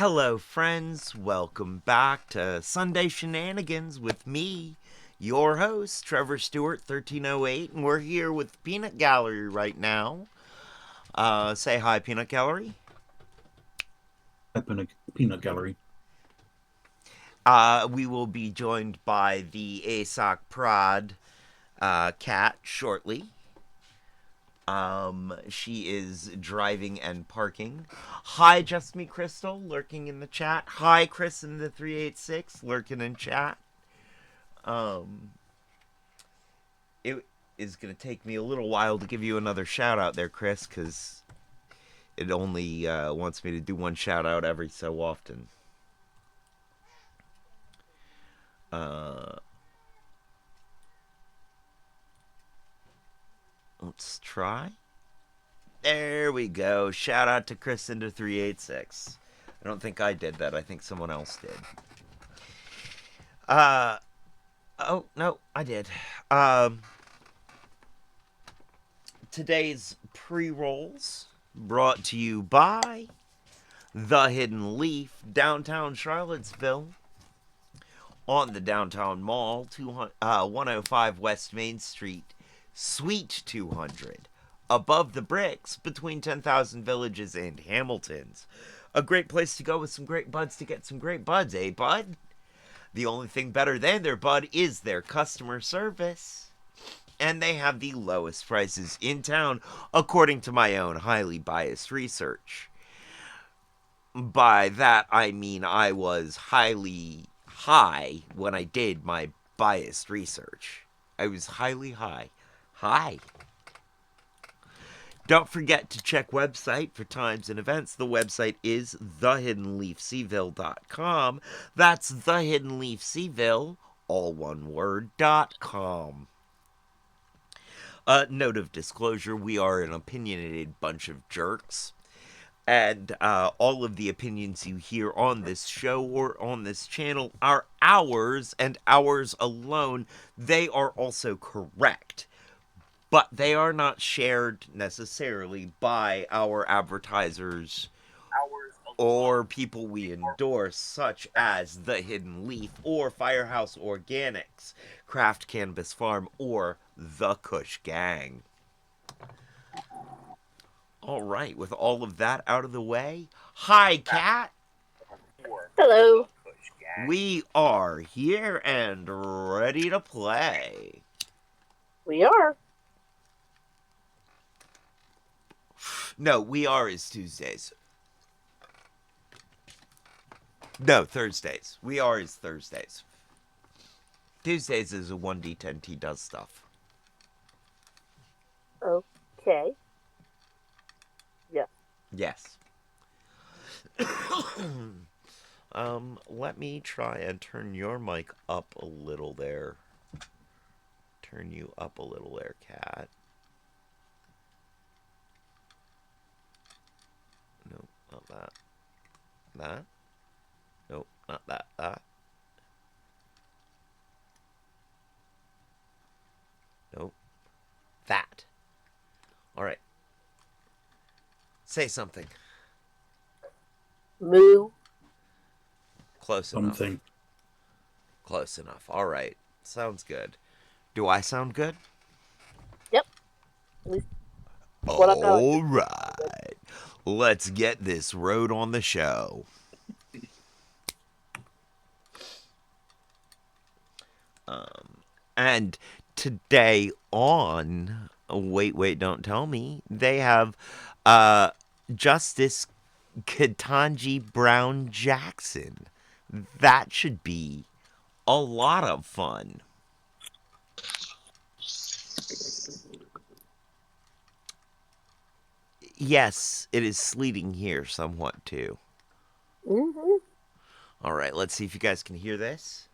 Hello, friends. Welcome back to Sunday Shenanigans with me, your host, Trevor Stewart, 1308, and we're here with Peanut Gallery right now. Say hi, Peanut Gallery. Peanut Gallery. We will be joined by the ASOC Prod cat shortly. She is driving and parking. Hi, Just Me Crystal, lurking in the chat. Hi, Chris in the 386, lurking in chat. It is going to take me a little while to give you another shout out there, Chris, because it only wants me to do one shout out every so often. Let's try. There we go. Shout out to Chris into 386. I don't think I did that. I think someone else did. Oh, no, I did. Today's pre-rolls brought to you by The Hidden Leaf, downtown Charlottesville, on the downtown mall, 105 West Main Street, Suite 200, above the bricks, between 10,000 Villages and Hamiltons. A great place to go with some great buds to get some great buds, eh, bud? The only thing better than their bud is their customer service. And they have the lowest prices in town, according to my own highly biased research. By that, I mean I was highly high when I did my biased research. I was highly high. Hi. Don't forget to check website for times and events. The website is thehiddenleafseville.com. That's thehiddenleafseville, all one word, .com. Note of disclosure, we are an opinionated bunch of jerks. And all of the opinions you hear on this show or on this channel are ours and ours alone. They are also correct. But they are not shared necessarily by our advertisers or people we endorse, such as The Hidden Leaf or Firehouse Organics, Craft Cannabis Farm, or The Kush Gang. All right, with all of that out of the way, hi, Kat. Hello. We are here and ready to play. We are. No, we are is Tuesdays. No, Thursdays. We are is Thursdays. Tuesdays is a 1D10T does stuff. Okay. Yeah. Yes. Let me try and turn your mic up a little there. Turn you up a little there, Kat. No, not that. That? Nope, not that. That. Nope. That. Alright. Say something. Moo. Close enough. Something. Close enough. Alright. Sounds good. Do I sound good? Yep. All right. Let's get this road on the show. And today on Wait, Don't Tell Me, they have Justice Ketanji Brown Jackson. That should be a lot of fun. Yes, it is sleeting here somewhat too. Mm-hmm. All right, let's see if you guys can hear this.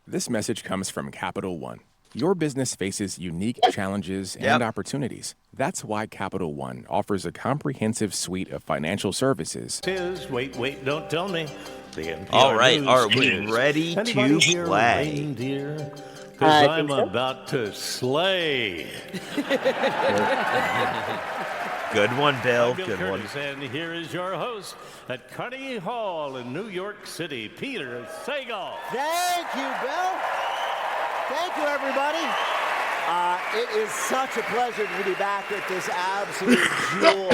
This message comes from Capital One. Your business faces unique challenges Yep. and opportunities. That's why Capital One offers a comprehensive suite of financial services. Wait, don't tell me. The NPR All right, News are we quiz. ready Anybody to here a play? reindeer? I Because think I'm so. about to slay. Good one, Bill. I'm Bill Good one. Curtis, and here is your host at Carnegie Hall in New York City, Peter Sagal. Thank you, Bill. Thank you, everybody. It is such a pleasure to be back at this absolute jewel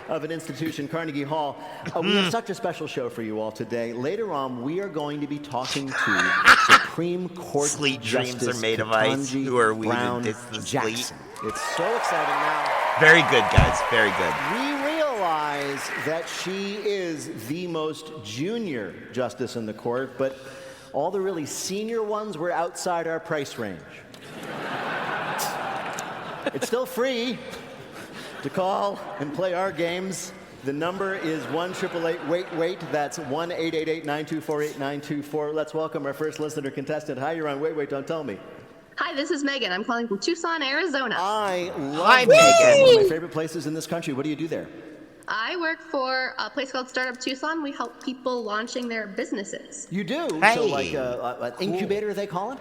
of an institution, Carnegie Hall. We have such a special show for you all today. Later on, we are going to be talking to Supreme Court Sleep dreams Justice are made of ice. Ketanji Who are we to Brown diss the sleep? Jackson. It's so exciting now. Very good, guys. Very good. We realize that she is the most junior justice in the court, but all the really senior ones were outside our price range. It's still free to call and play our games. The number is 1-888-WAIT-WAIT. That's 1-888-924-8924. Let's welcome our first listener contestant. Hi, you're on Wait, Wait, Don't Tell Me. Hi, this is Megan. I'm calling from Tucson, Arizona. I love Hi, Tucson, one of my Megan. favorite places in this country. What do you do there? I work for a place called Startup Tucson. We help people launching their businesses. You do? Hey. So like an incubator, they call it?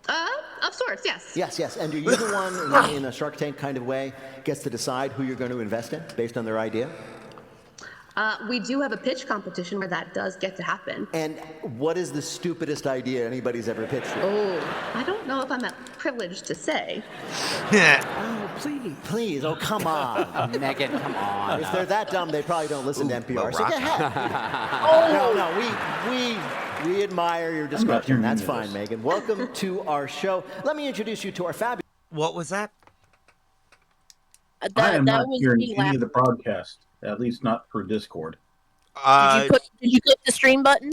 Of sorts, yes. Yes, yes. And are you the one in a Shark Tank kind of way gets to decide who you're going to invest in based on their idea? We do have a pitch competition where that does get to happen. And what is the stupidest idea anybody's ever pitched you? Oh, I don't know if I'm privileged to say. Oh, please. Please, oh, come on. Megan, come on. If they're that dumb, they probably don't listen to NPR. So go Morocco. ahead. No, we admire your discretion. That's fine, Megan. Welcome to our show. Let me introduce you to our fabulous... What was that? I am not was hearing me any of the broadcast, at least not per Discord. Did you click the stream button?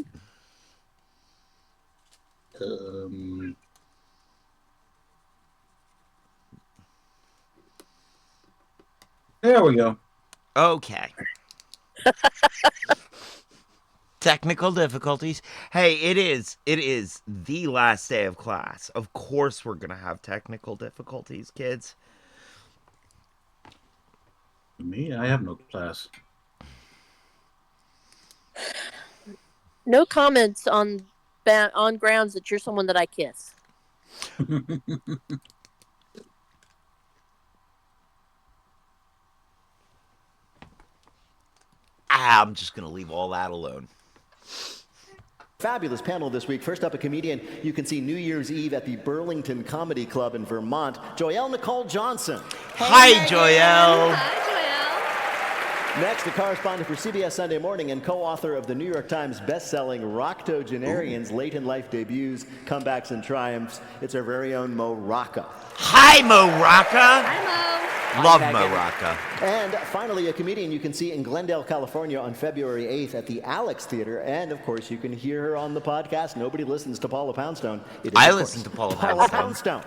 There we go. Okay. Technical difficulties. Hey, it is the last day of class. Of course we're going to have technical difficulties, kids. Me, I have no class. No comments on grounds that you're someone that I kiss. I'm just going to leave all that alone. Fabulous panel this week. First up, a comedian you can see New Year's Eve at the Burlington Comedy Club in Vermont, Joelle Nicole Johnson. Hi, Joelle. Hi, Joelle. Next, a correspondent for CBS Sunday Morning and co-author of the New York Times best-selling Roctogenarians, Late in Life Debuts, Comebacks and Triumphs. It's our very own Mo Rocca. Hi, Mo Rocca. Hi, Mo. Love Mo Rocca. And finally, a comedian you can see in Glendale, California on February 8th at the Alex Theater. And, of course, you can hear her on the podcast. Nobody listens to Paula Poundstone. It is, I of listen course, to Paula Poundstone.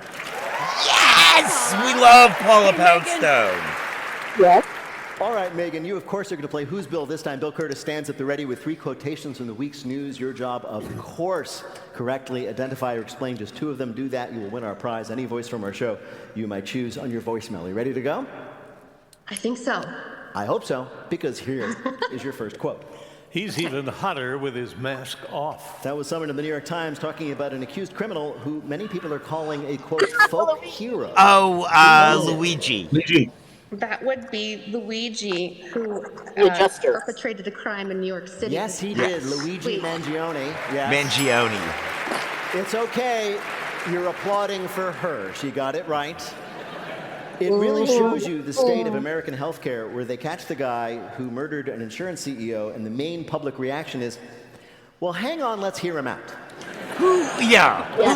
Yes! We love Paula Poundstone. Yes. All right, Megan, you, of course, are going to play Who's Bill this time. Bill Curtis stands at the ready with 3 quotations from the week's news. Your job, of course, correctly identify or explain just 2 of them. Do that, you will win our prize. Any voice from our show you might choose on your voicemail. Are you ready to go? I think so. I hope so, because here is your first quote. He's even hotter with his mask off. That was someone in the New York Times talking about an accused criminal who many people are calling a, quote, folk hero. Oh, Luigi. Luigi. That would be Luigi, who The adjuster. perpetrated a crime in New York City. Yes, he did. Yes. Luigi Wait. Mangione. Yes. Mangione. It's okay. You're applauding for her. She got it right. It really shows you the state of American healthcare, where they catch the guy who murdered an insurance CEO, and the main public reaction is, well, hang on, let's hear him out. Who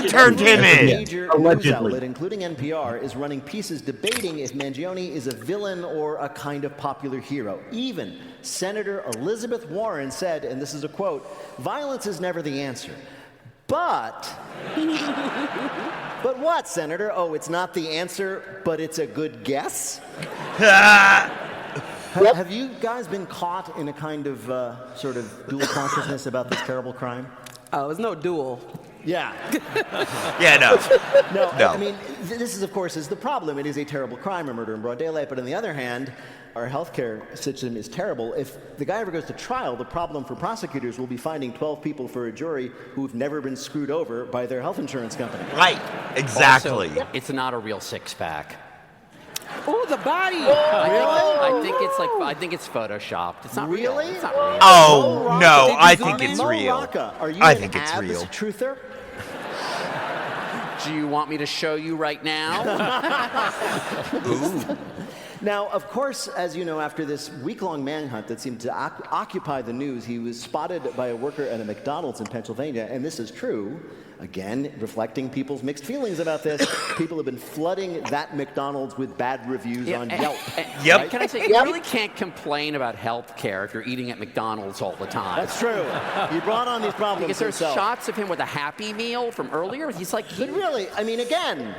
turned him A in? major news Allegedly. outlet, including NPR, is running pieces debating if Mangione is a villain or a kind of popular hero. Even Senator Elizabeth Warren said, and this is a quote, "Violence is never the answer. But what, Senator? Oh, it's not the answer, but it's a good guess?" Have you guys been caught in a kind of sort of dual consciousness about this terrible crime? Oh, it's no duel. Yeah. Yeah, no. No. I mean, this is, of course, is the problem. It is a terrible crime, a murder in broad daylight. But on the other hand, our healthcare system is terrible. If the guy ever goes to trial, the problem for prosecutors will be finding 12 people for a jury who've never been screwed over by their health insurance company. Right, exactly. Also, it's not a real six-pack. Oh, the body! I I think it's photoshopped. It's not real. Really? It's not real. Oh, Mo no, Rocca. I think it's Mo real. Rocca, are you I an think it's abs real. truther? Do you want me to show you right now? Ooh. Now, of course, as you know, after this week-long manhunt that seemed to occupy the news, he was spotted by a worker at a McDonald's in Pennsylvania, and this is true. Again, reflecting people's mixed feelings about this. People have been flooding that McDonald's with bad reviews on Yelp. Yep. right? Can I say, you really can't complain about health care if you're eating at McDonald's all the time. That's true. He brought on these problems Because there's himself. shots of him with a Happy Meal from earlier. He's like, But really, I mean, again,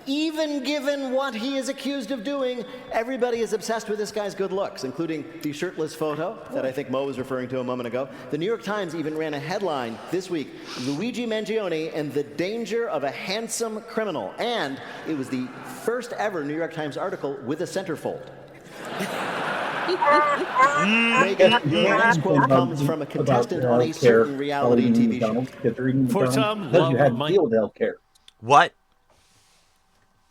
even given what he is accused of doing, everybody is obsessed with this guy's good looks, including the shirtless photo that I think Mo was referring to a moment ago. The New York Times even ran a headline this week, Luigi Mangione and the danger of a handsome criminal. And it was the first ever New York Times article with a centerfold. Megan, your last quote comes from a contestant on a certain reality TV show. For some, because you love had to might- deal with healthcare. What?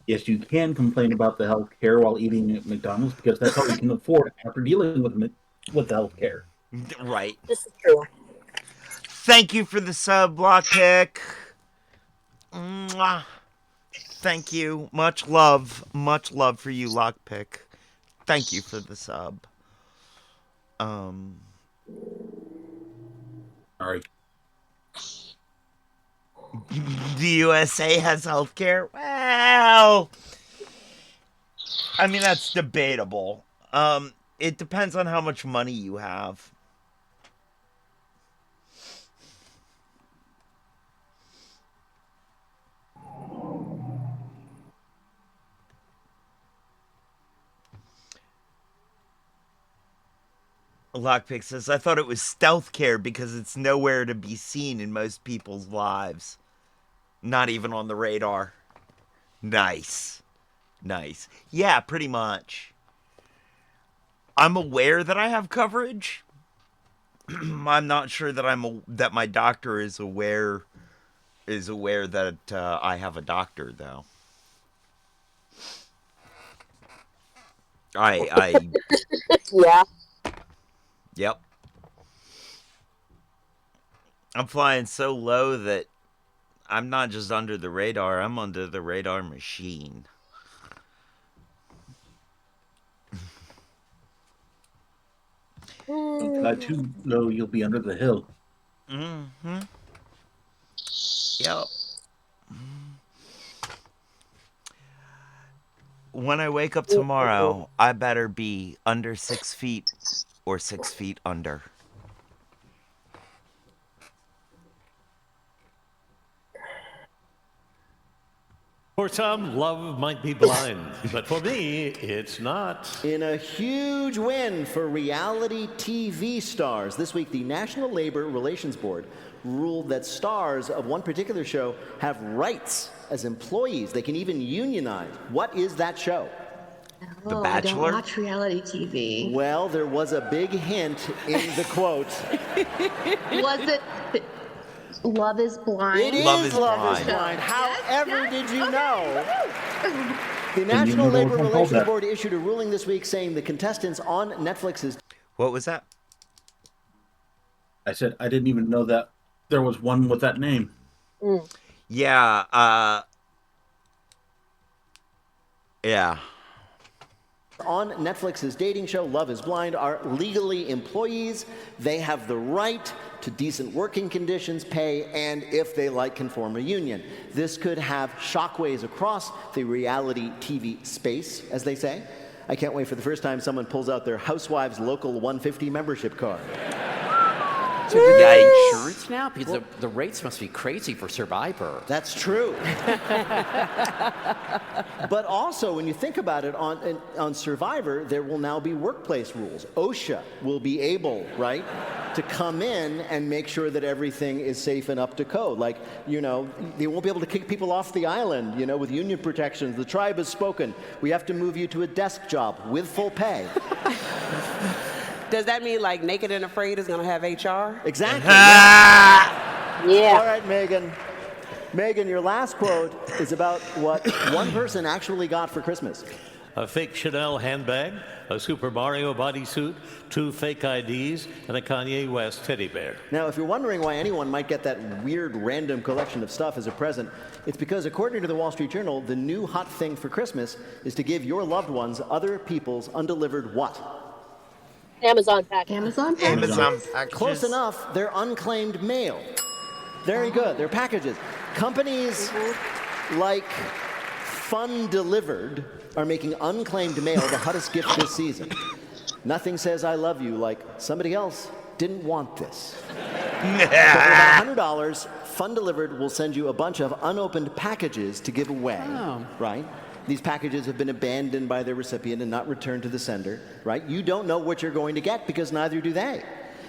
Yes, you can complain about the healthcare while eating at McDonald's because that's all you can afford after dealing with the healthcare. Right. This is true. Thank you for the sub, Lockpick. Mwah. Thank you. Much love for you, Lockpick. Thank you for the sub. Sorry. The USA has healthcare? Well, I mean, that's debatable. It depends on how much money you have. Lockpick says, I thought it was stealth care because it's nowhere to be seen in most people's lives. Not even on the radar. Nice. Nice. Yeah, pretty much. I'm aware that I have coverage. I'm not sure that that my doctor is aware that I have a doctor, though. I Yeah. Yep. I'm flying so low that I'm not just under the radar, I'm under the radar machine. Fly too low, you'll be under the hill. Mm-hmm. Yep. When I wake up tomorrow, I better be under 6 feet or 6 feet under. For some, love might be blind, but for me, it's not. In a huge win for reality TV stars, this week the National Labor Relations Board ruled that stars of one particular show have rights as employees. They can even unionize. What is that show? The I Bachelor? don't watch reality TV. Well, there was a big hint in the quote. Was it Love is Blind? It is Love is Love is Blind. Blind. However, Yes, did you okay. know? The you National know Labor what I'm told Relations that? Board issued a ruling this week saying the contestants on Netflix's What was that? I said I didn't even know that there was one with that name. Yeah, yeah. on Netflix's dating show Love is Blind are legally employees. They have the right to decent working conditions, pay, and if they like, can form a union. This could have shockwaves across the reality TV space, as they say. I can't wait for the first time someone pulls out their Housewives Local 150 membership card. So you got insurance now? Because the rates must be crazy for Survivor. That's true. But also, when you think about it, on Survivor, there will now be workplace rules. OSHA will be able, right, to come in and make sure that everything is safe and up to code. Like, you know, they won't be able to kick people off the island, you know, with union protections. The tribe has spoken. We have to move you to a desk job with full pay. Does that mean like Naked and Afraid is going to have HR? Exactly. Yeah. All right, Megan. Megan, your last quote is about what one person actually got for Christmas. a fake Chanel handbag, a Super Mario bodysuit, 2 fake IDs, and a Kanye West teddy bear. Now, if you're wondering why anyone might get that weird random collection of stuff as a present, it's because, according to the Wall Street Journal, the new hot thing for Christmas is to give your loved ones other people's undelivered what? Amazon package. Amazon packages. Amazon packages. Close enough. They're unclaimed mail. Very good. They're packages. Companies like Fun Delivered are making unclaimed mail the hottest gift this season. Nothing says I love you like somebody else didn't want this. So for about $100, Fun Delivered will send you a bunch of unopened packages to give away, right? These packages have been abandoned by their recipient and not returned to the sender, right? You don't know what you're going to get because neither do they.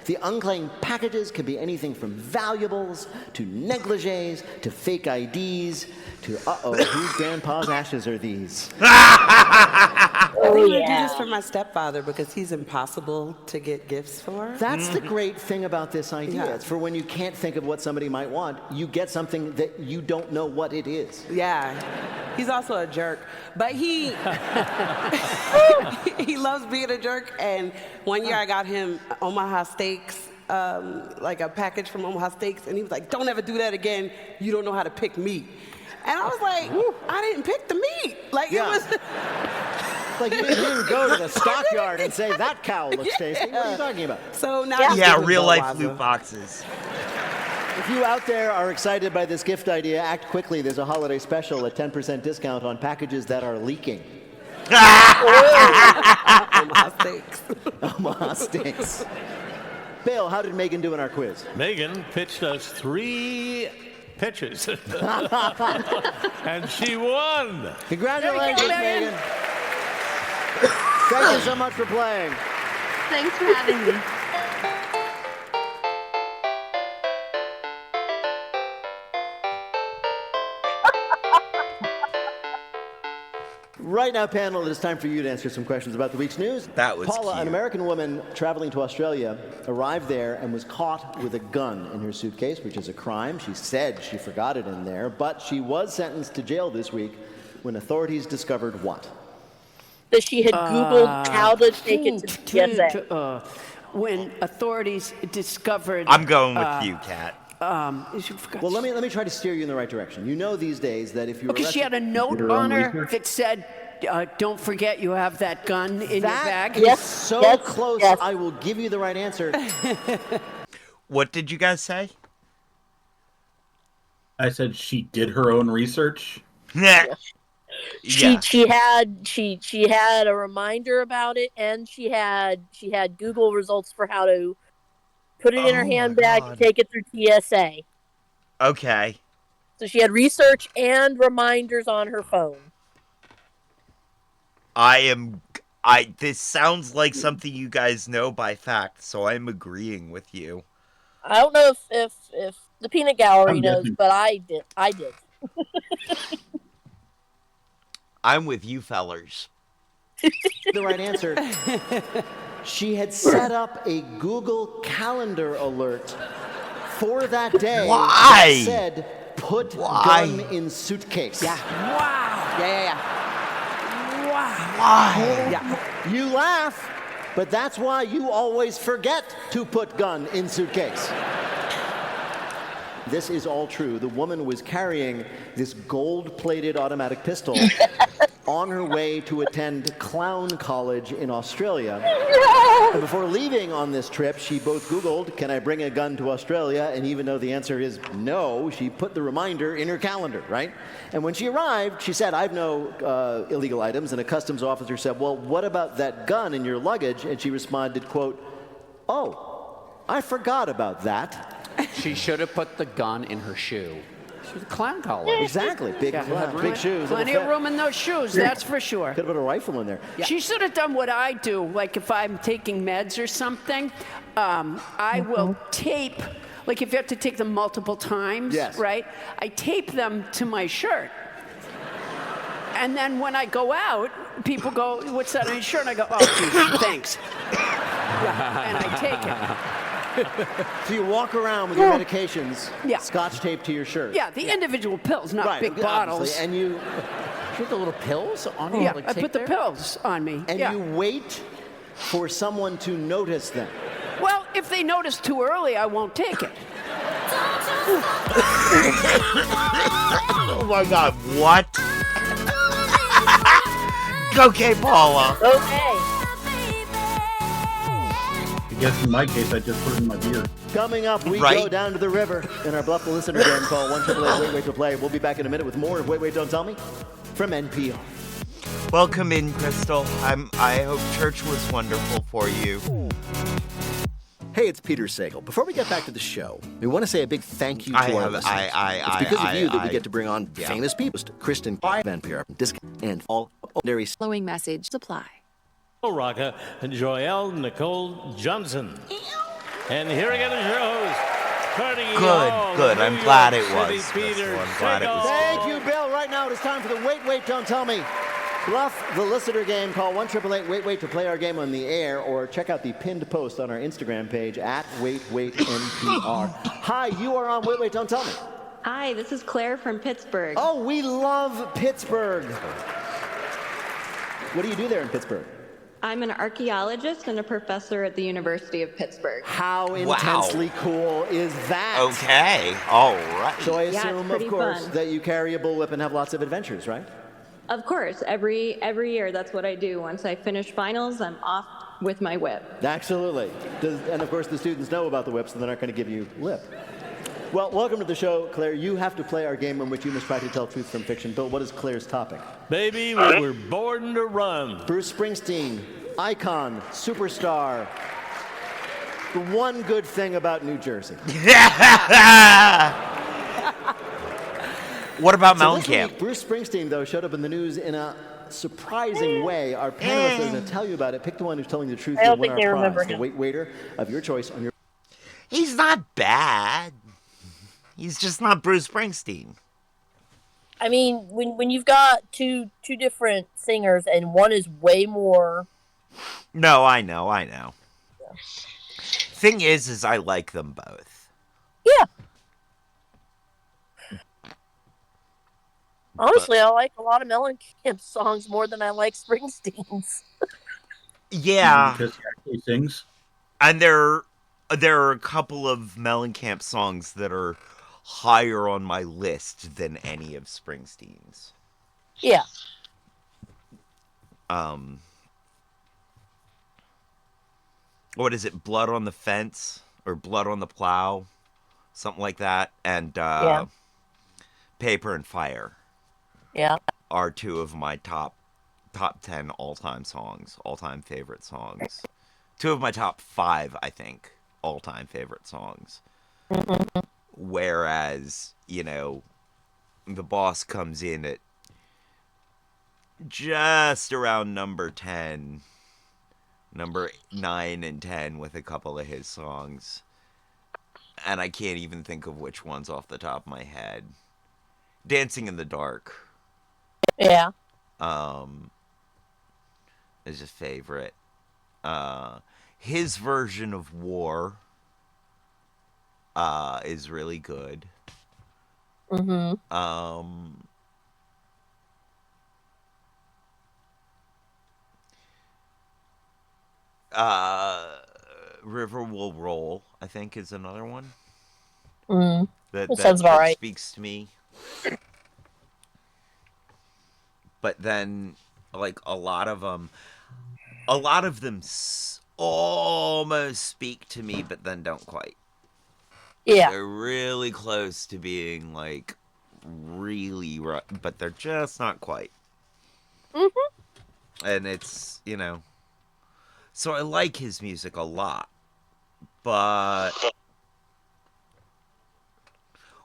The unclaimed packages can be anything from valuables to negligees to fake IDs to, whose grandpa's ashes are these? I think I'm gonna do this for my stepfather because he's impossible to get gifts for. That's the great thing about this idea. Yeah. It's for when you can't think of what somebody might want, you get something that you don't know what it is. Yeah. He's also a jerk, but he he loves being a jerk. And one year I got him Omaha Steaks, like a package from Omaha Steaks, and he was like, "Don't ever do that again. You don't know how to pick meat." And I was like, "I didn't pick the meat. Like it was." Like you didn't go to the stockyard and say that cow looks tasty. What are you talking about? So now he's Yeah, giving real life Budweiser. loot boxes. If you out there are excited by this gift idea, act quickly. There's a holiday special at 10% discount on packages that are leaking. Omaha Steaks. Omaha Steaks. Bill, how did Megan do in our quiz? Megan pitched us 3 pitches, and she won. Congratulations, Megan. Thank you so much for playing. Thanks for having me. Right now, panel, it is time for you to answer some questions about the week's news. That was Paula, cute. an American woman traveling to Australia, arrived there and was caught with a gun in her suitcase, which is a crime. She said she forgot it in there, but she was sentenced to jail this week when authorities discovered what? That she had Googled how to take it to TSA. When authorities discovered. I'm going with you, Kat. Well, let me try to steer you in the right direction. You know these days that if you're Because she had a note Your on own her research? that said, "Don't forget you have that gun in your that bag." is Yes, so yes, close, yes. I will give you the right answer. What did you guys say? I said she did her own research. Yeah. She had a reminder about it, and she had Google results for how to put it in her Oh my handbag God. to take it through TSA. Okay. So she had research and reminders on her phone. This sounds like something you guys know by fact, so I'm agreeing with you. I don't know if the peanut gallery I'm knows, guessing. but I did. I'm with you fellers. The right answer. She had set up a Google Calendar alert for that day. Why? That said, put Why? gun in suitcase. Yeah. Wow. Yeah. Wow. Why? Yeah. You laugh, but that's why you always forget to put gun in suitcase. This is all true. The woman was carrying this gold-plated automatic pistol on her way to attend clown college in Australia. And before leaving on this trip, she both Googled, "Can I bring a gun to Australia?" And even though the answer is no, she put the reminder in her calendar, right? And when she arrived, she said, "I have no illegal items." And a customs officer said, "Well, what about that gun in your luggage?" And she responded, quote, "Oh, I forgot about that." She should have put the gun in her shoe. She was a clown college. Exactly. Big shoes. Plenty of room in those shoes, that's for sure. Could have put a rifle in there. She should have done what I do. Like if I'm taking meds or something, I will tape. Like if you have to take them multiple times, Yes. right? I tape them to my shirt. And then when I go out, people go, "What's that on your shirt?" And I go, "Oh, geez, thanks." Yeah, and I take it. So you walk around with your medications, Yeah. scotch taped to your shirt. Yeah, the individual pills, not Right, big obviously. bottles. And you You have the little pills on you? Yeah, like, I take put the there? pills on me. And yeah. you wait for someone to notice them. Well, if they notice too early, I won't take it. Oh my God! What? Okay, Paula. Okay. I guess in my case, I just put it in my beer. Coming up, we Right. go down to the river in our Bluff the Listener game called 1-888 Wait Wait to Play. We'll be back in a minute with more of Wait Wait Don't Tell Me from NPR. Welcome in, Crystal. I hope church was wonderful for you. Hey, it's Peter Sagal. Before we get back to the show, we want to say a big thank you to I our have- listeners. I- It's because of you that we I- get to bring on yeah. famous people, Kristen of NPR, Discount, and all ordinary. Following message supply. Rocca and Joelle Nicole Johnson. And here again is your host, Carnegie Hall, Good. New I'm York glad it City, was, Peter Crystal. I'm glad it was. Sagal. Thank you, Bill. Right now, it is time for the Wait Wait Don't Tell Me Bluff the Listener game. Call 1-888 Wait Wait to play our game on the air, or check out the pinned post on our Instagram page at WaitWaitNPR. Hi, you are on Wait Wait Don't Tell Me. Hi, this is Claire from Pittsburgh. Oh, we love Pittsburgh. What do you do there in Pittsburgh? I'm an archaeologist and a professor at the University of Pittsburgh. How intensely cool is that? Okay. All right. So I Yeah, it's assume, of pretty course, fun. that you carry a bullwhip and have lots of adventures, right? Of course, every year that's what I do. Once I finish finals, I'm off with my whip. Absolutely. And of course, the students know about the whip, so they're not going to give you lip. Well, welcome to the show, Claire. You have to play our game in which you must try to tell truth from fiction. Bill, what is Claire's topic? Baby, we were born to run. Bruce Springsteen, icon, superstar. The one good thing about New Jersey. What about So Mellencamp? this week, Bruce Springsteen, though, showed up in the news in a surprising way. Our panelists are going to tell you about it. Pick the one who's telling the truth. I don't You'll win think they our remember prize. The him. Wait Waiter of your choice on your. He's not bad. He's just not Bruce Springsteen. I mean, when you've got two different singers and one is way more. No, I know. Thing is I like them both. Yeah. Honestly, I like a lot of Mellencamp songs more than I like Springsteen's. Yeah. Because he actually sings. And there are a couple of Mellencamp songs that are higher on my list than any of Springsteen's. Yeah. What is it? Blood on the Fence or Blood on the Plow? Something like that. And Paper and Fire. Yeah. Are two of my top 10 all-time songs, all-time favorite songs. Two of my top 5, I think, all-time favorite songs. Mm-hmm. Whereas, The Boss comes in at just around number 10, number 9 and 10 with a couple of his songs. And I can't even think of which ones off the top of my head. Dancing in the Dark. Yeah. Is a favorite. His version of War is really good. Mm-hmm. River Will Roll, I think, is another one. Mm-hmm. That sounds about right. speaks to me. But then, like, a lot of them almost speak to me, but then don't quite. Yeah. They're really close to being, like, really right, but they're just not quite. Mm-hmm. And it's, so I like his music a lot, but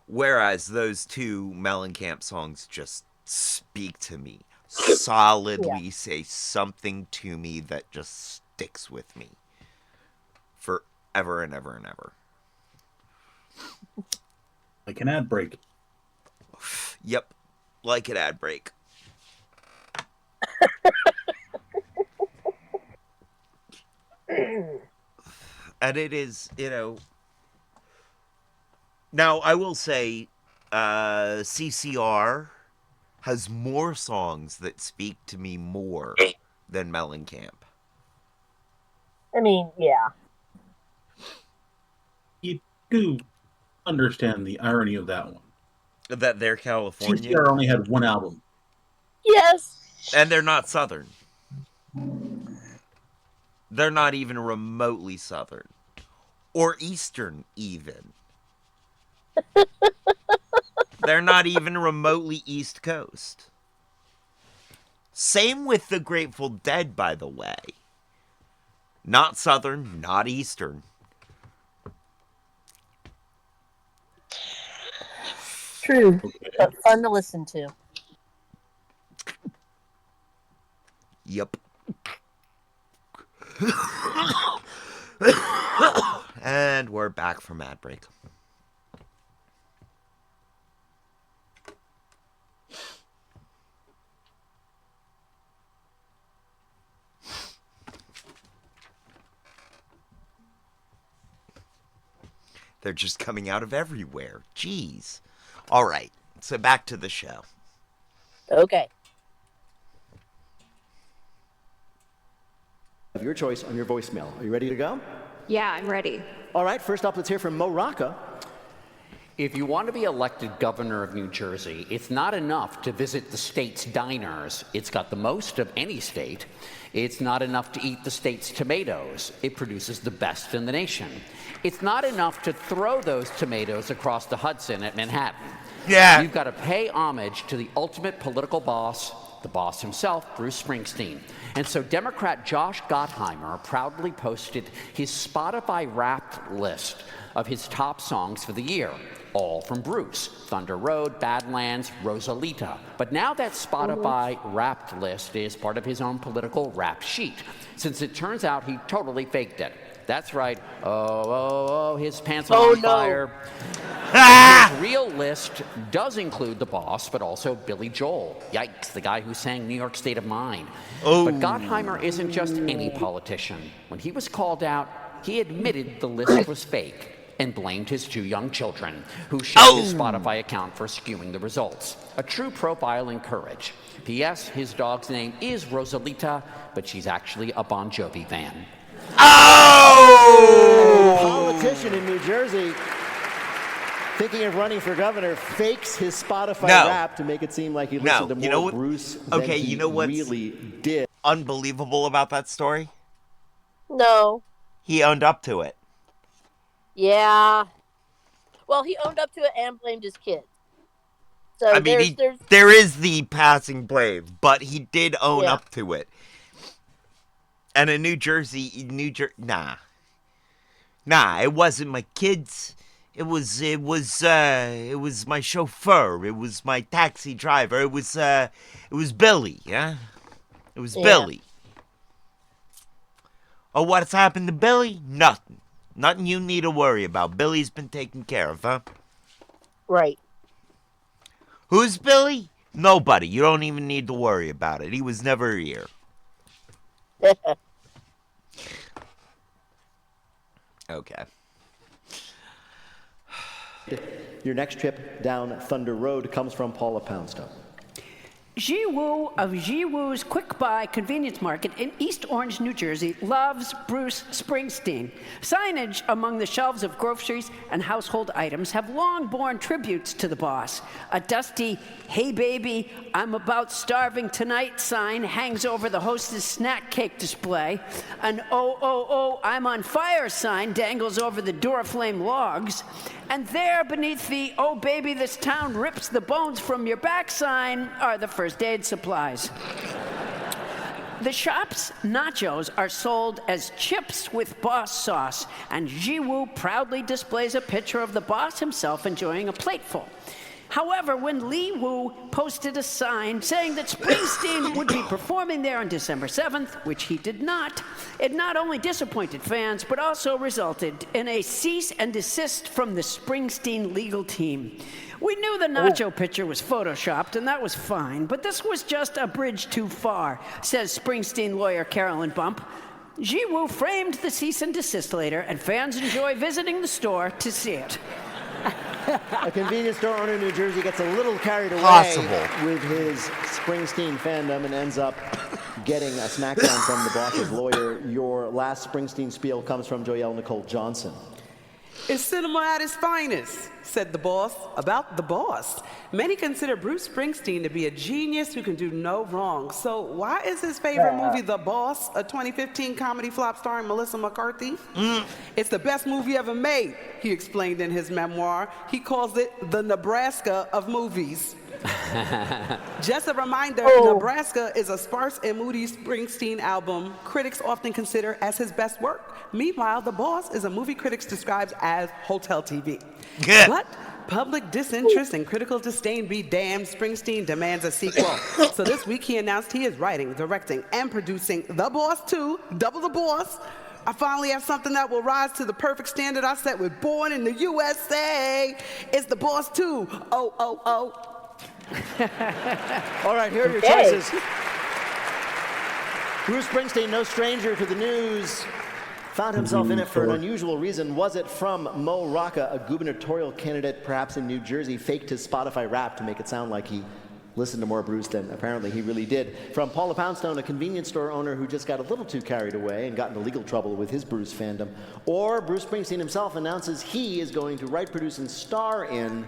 whereas those two Mellencamp songs just speak to me, solidly say something to me that just sticks with me forever and ever and ever. Like an ad break. Yep, like an ad break. And it is, Now, I will say, CCR has more songs that speak to me more than Mellencamp. I mean, yeah. You do understand the irony of that one. That they're Californian. CCR only had one album. Yes. And they're not Southern. They're not even remotely Southern. Or Eastern, even. They're not even remotely East Coast. Same with the Grateful Dead, by the way. Not Southern, not Eastern. True, but fun to listen to. Yep. And we're back from ad break. They're just coming out of everywhere. Jeez. All right. So back to the show. Okay. Of your choice on your voicemail. Are you ready to go? Yeah, I'm ready. All right, first up, let's hear from Mo Rocca. If you want to be elected governor of New Jersey, it's not enough to visit the state's diners. It's got the most of any state. It's not enough to eat the state's tomatoes. It produces the best in the nation. It's not enough to throw those tomatoes across the Hudson at Manhattan. Yeah. You've got to pay homage to the ultimate political boss, the boss himself, Bruce Springsteen. And so Democrat Josh Gottheimer proudly posted his Spotify Wrapped list of his top songs for the year, all from Bruce: Thunder Road, Badlands, Rosalita. But now that Spotify Wrapped list is part of his own political rap sheet, since it turns out he totally faked it. That's right. Oh, his pants are on fire. His real list does include the boss, but also Billy Joel. Yikes, the guy who sang New York State of Mind. Oh. But Gottheimer isn't just any politician. When he was called out, he admitted the list was fake and blamed his 2 young children, who shared his Spotify account for skewing the results. A true profile in courage. P.S. His dog's name is Rosalita, but she's actually a Bon Jovi fan. Oh! A politician in New Jersey, thinking of running for governor, fakes his Spotify rap to make it seem like he listened to more Bruce than he really did. Unbelievable about that story? No. He owned up to it. Yeah. Well, he owned up to it and blamed his kids. So I mean, there is the passing blame, but he did own up to it. And in New Jersey, nah, it wasn't my kids. It was my chauffeur. It was my taxi driver. It was Billy. Yeah, it was Billy. Oh, what's happened to Billy? Nothing you need to worry about. Billy's been taken care of, huh? Right. Who's Billy? Nobody. You don't even need to worry about it. He was never here. Okay. Your next trip down Thunder Road comes from Paula Poundstone. Jiwoo of Jiwoo's Quick Buy Convenience Market in East Orange, New Jersey, loves Bruce Springsteen. Signage among the shelves of groceries and household items have long borne tributes to the boss. A dusty, "Hey baby, I'm about starving tonight" sign hangs over the hostess snack cake display. An "Oh, I'm on fire" sign dangles over the Duraflame logs. And there beneath the "Oh baby, this town rips the bones from your back" sign are the first aid supplies. The shop's nachos are sold as chips with boss sauce, and Jiwoo proudly displays a picture of the boss himself enjoying a plateful. However, when Lee Woo posted a sign saying that Springsteen would be performing there on December 7th, which he did not, it not only disappointed fans, but also resulted in a cease and desist from the Springsteen legal team. We knew the nacho picture was photoshopped, and that was fine, but this was just a bridge too far, says Springsteen lawyer Carolyn Bump. Jiwoo framed the cease and desist later, and fans enjoy visiting the store to see it. A convenience store owner in New Jersey gets a little carried away with his Springsteen fandom and ends up getting a smackdown from the boss's lawyer. Your last Springsteen spiel comes from Joelle Nicole Johnson. It's cinema at its finest, said the boss about the boss. Many consider Bruce Springsteen to be a genius who can do no wrong. So why is his favorite movie The Boss, a 2015 comedy flop starring Melissa McCarthy? It's the best movie ever made, he explained in his memoir. He calls it the Nebraska of movies. Just a reminder, Nebraska is a sparse and moody Springsteen album critics often consider as his best work. Meanwhile, The Boss is a movie critics describes as hotel TV. But public disinterest and critical disdain be damned, Springsteen demands a sequel. So this week he announced he is writing, directing, and producing The Boss 2, Double the Boss. I finally have something that will rise to the perfect standard I set with Born in the USA. It's The Boss 2. Oh. All right, here are your choices. Bruce Springsteen, no stranger to the news, found himself in it for an unusual reason. Was it from Mo Rocca, a gubernatorial candidate perhaps in New Jersey, faked his Spotify rap to make it sound like he listened to more Bruce than apparently he really did? From Paula Poundstone, a convenience store owner who just got a little too carried away and got into legal trouble with his Bruce fandom? Or Bruce Springsteen himself announces he is going to write, produce, and star in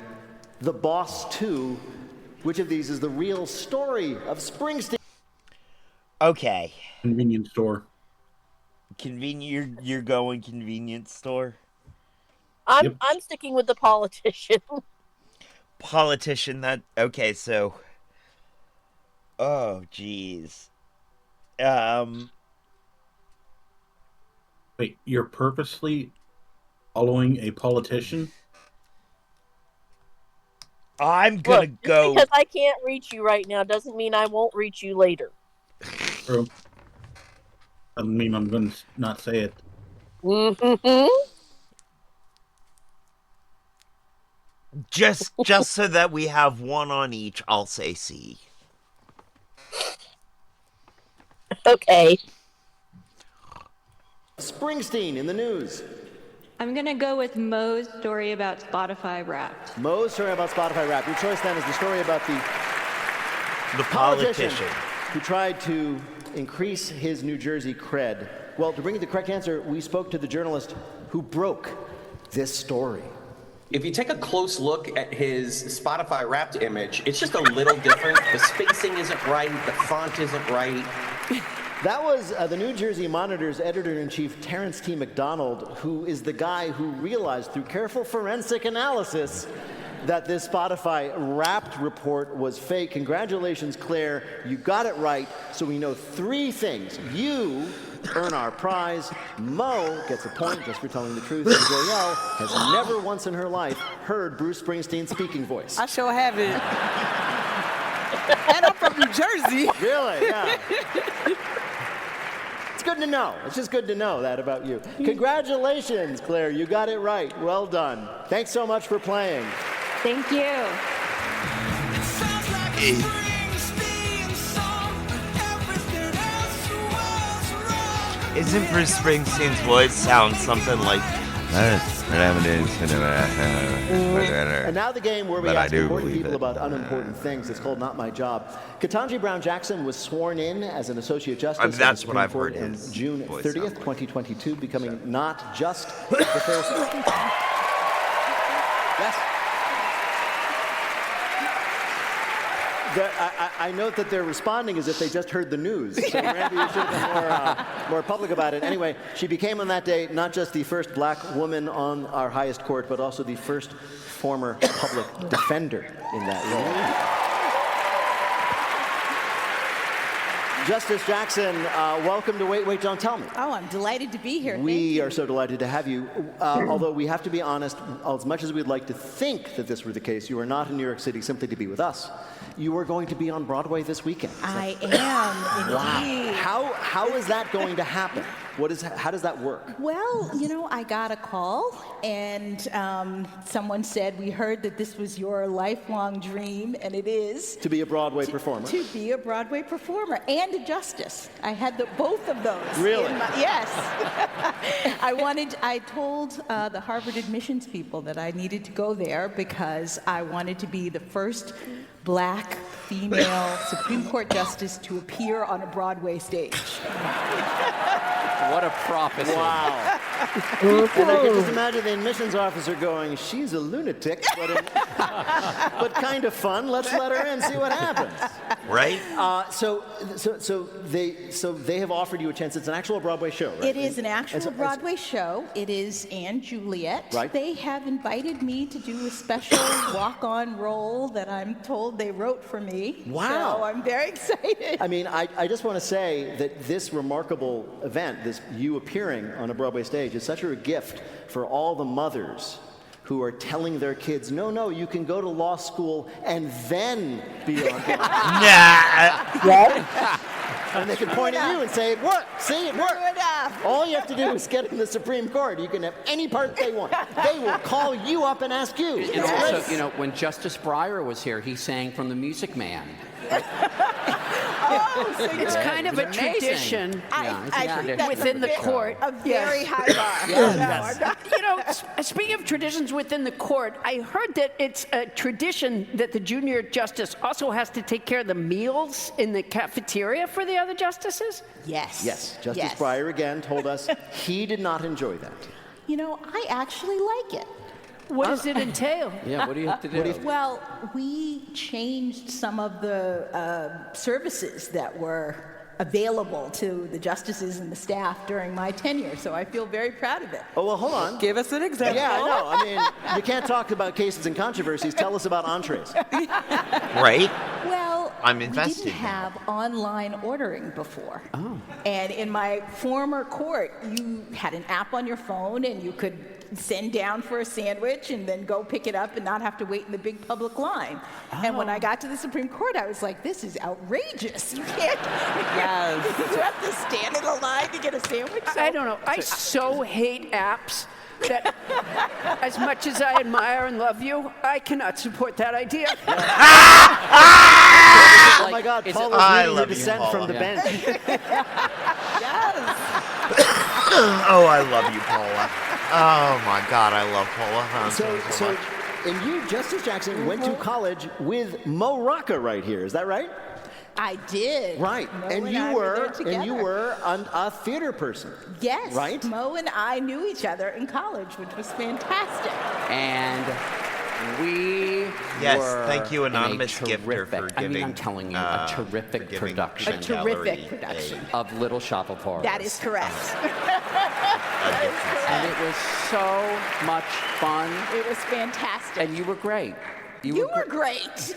The Boss 2. Which of these is the real story of Springsteen? Okay. Convenience store. You're going convenience store? I'm sticking with the politician. Politician, okay, so oh geez. Wait, you're purposely following a politician? I'm gonna go because I can't reach you right now doesn't mean I won't reach you later. True. Doesn't mean I'm going to not say it. Just so that we have one on each, I'll say C. Okay. Springsteen in the news. I'm going to go with Mo's story about Spotify Wrapped. Mo's story about Spotify Wrapped. Your choice then is the story about the politician who tried to increase his New Jersey cred. Well, to bring you the correct answer, we spoke to the journalist who broke this story. If you take a close look at his Spotify Wrapped image, it's just a little different. The spacing isn't right, the font isn't right. That was the New Jersey Monitor's editor-in-chief, Terrence T. McDonald, who is the guy who realized through careful forensic analysis that this Spotify Wrapped report was fake. Congratulations, Claire. You got it right. So we know 3 things. You earn our prize. Mo gets a point just for telling the truth. And Joelle has never once in her life heard Bruce Springsteen's speaking voice. I sure haven't. And I'm from New Jersey. Really? Yeah. It's good to know. It's just good to know that about you. Congratulations, Claire. You got it right. Well done. Thanks so much for playing. Thank you. Isn't Bruce Springsteen's voice sound something like And now the game where we ask important people about unimportant things. It's called Not My Job. Ketanji Brown Jackson was sworn in as an Associate Justice that's what I've heard on his June voice 30th, sound like. 2022, becoming not just the first. Yes. I note that they're responding as if they just heard the news. So Randy, you should have been more public about it. Anyway, she became on that day not just the first black woman on our highest court, but also the first former public defender in that role. Justice Jackson, welcome to Wait, Don't Tell Me. Oh, I'm delighted to be here. We are so delighted to have you. Although we have to be honest, as much as we'd like to think that this were the case, you are not in New York City simply to be with us. You are going to be on Broadway this weekend. I am, indeed. Wow. How is that going to happen? How does that work? Well, you know, I got a call, and someone said, we heard that this was your lifelong dream, and it is. To be a Broadway performer. To be a Broadway performer and a justice. I had both of those. Really? Yes. I told the Harvard admissions people that I needed to go there because I wanted to be the first black female Supreme Court justice to appear on a Broadway stage. What a prophecy. Wow. And I can just imagine the admissions officer going, she's a lunatic, but kind of fun. Let's let her in, see what happens. Right? So they have offered you a chance. It's an actual Broadway show, right? It is an actual Broadway show. It is Anne Juliet. Right. They have invited me to do a special walk-on role that I'm told they wrote for me. Wow. So I'm very excited. I mean, I just want to say that this remarkable event, this you appearing on a Broadway stage, is such a gift for all the mothers who are telling their kids, no, you can go to law school and then be on Broadway. Nah. And they can point at you and say, it worked. See, it worked. All you have to do is get in the Supreme Court. You can have any part they want. They will call you up and ask you. And also, you know, when Justice Breyer was here, he sang from The Music Man. It's kind of a tradition within the court. A very high bar. You know, speaking of traditions within the court, I heard that it's a tradition that the junior justice also has to take care of the meals in the cafeteria for the other justices? Yes. Yes. Justice Breyer again told us he did not enjoy that. You know, I actually like it. What does it entail? Yeah, what do you have to do? Well, we changed some of the services that were available to the justices and the staff during my tenure, so I feel very proud of it. Oh, well, hold on. Give us an example. Yeah, I know. I mean, you can't talk about cases and controversies. Tell us about entrees. Right? Well, I'm we invested. didn't have online ordering before. Oh. And in my former court, you had an app on your phone and you could send down for a sandwich and then go pick it up and not have to wait in the big public line. And when I got to the Supreme Court, I was like, this is outrageous. You can't. Yes. You have to stand in a line to get a sandwich. I don't know. I so hate apps that as much as I admire and love you, I cannot support that idea. Oh my God, Paula's reading your dissent from the bench. Yes. Oh, I love you, Paula. Oh my God, I love Paula. So, much. and you, Justice Jackson, went to college with Mo Rocca right here. Is that right? I did. Right. Mo And I you were there were together. a theater person. Yes. Right? Mo and I knew each other in college, which was fantastic. And we were thank you, in a anonymous gifter, terrific, for I mean, giving. I'm telling you, a terrific production. A terrific production. Of Little Shop of Horrors. That is correct. And it was so much fun. It was fantastic. And you were great. You were great.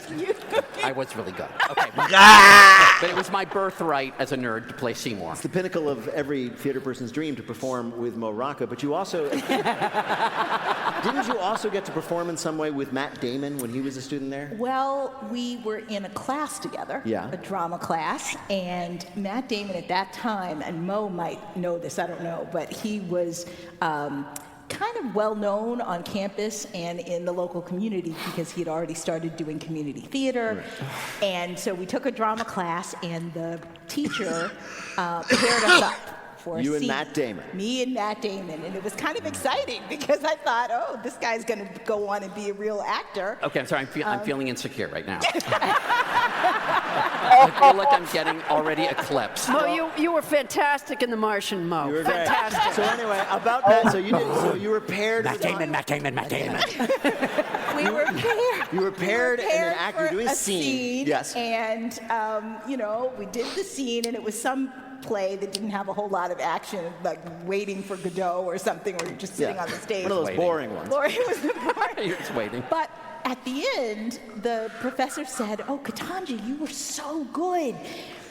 I was really good. Okay. But it was my birthright as a nerd to play Seymour. It's the pinnacle of every theater person's dream to perform with Mo Rocca, but you also... Didn't you also get to perform in some way with Matt Damon when he was a student there? Well, we were in a class together, a drama class, and Matt Damon at that time, and Mo might know this, I don't know, but he was kind of well known on campus and in the local community because he had already started doing community theater. Right. And so we took a drama class, and the teacher paired us up for a You and scene. Matt Damon. Me and Matt Damon, and it was kind of exciting because I thought, oh, this guy's going to go on and be a real actor. Okay, I'm sorry, I'm feeling insecure right now. I feel like I'm getting already eclipsed. Mo, you were fantastic in The Martian, Mo. You were Fantastic. great. So anyway, about Matt, so you were paired Matt with... Damon, Matt Damon, Matt Damon. We were paired. You were paired and an actor for doing a scene. Yes. And, you know, we did the scene, and it was some play that didn't have a whole lot of action, like waiting for Godot or something, where you're just sitting on the stage. One of those boring ones. It was boring. You're just waiting. But at the end, the professor said, oh, Ketanji, you were so good.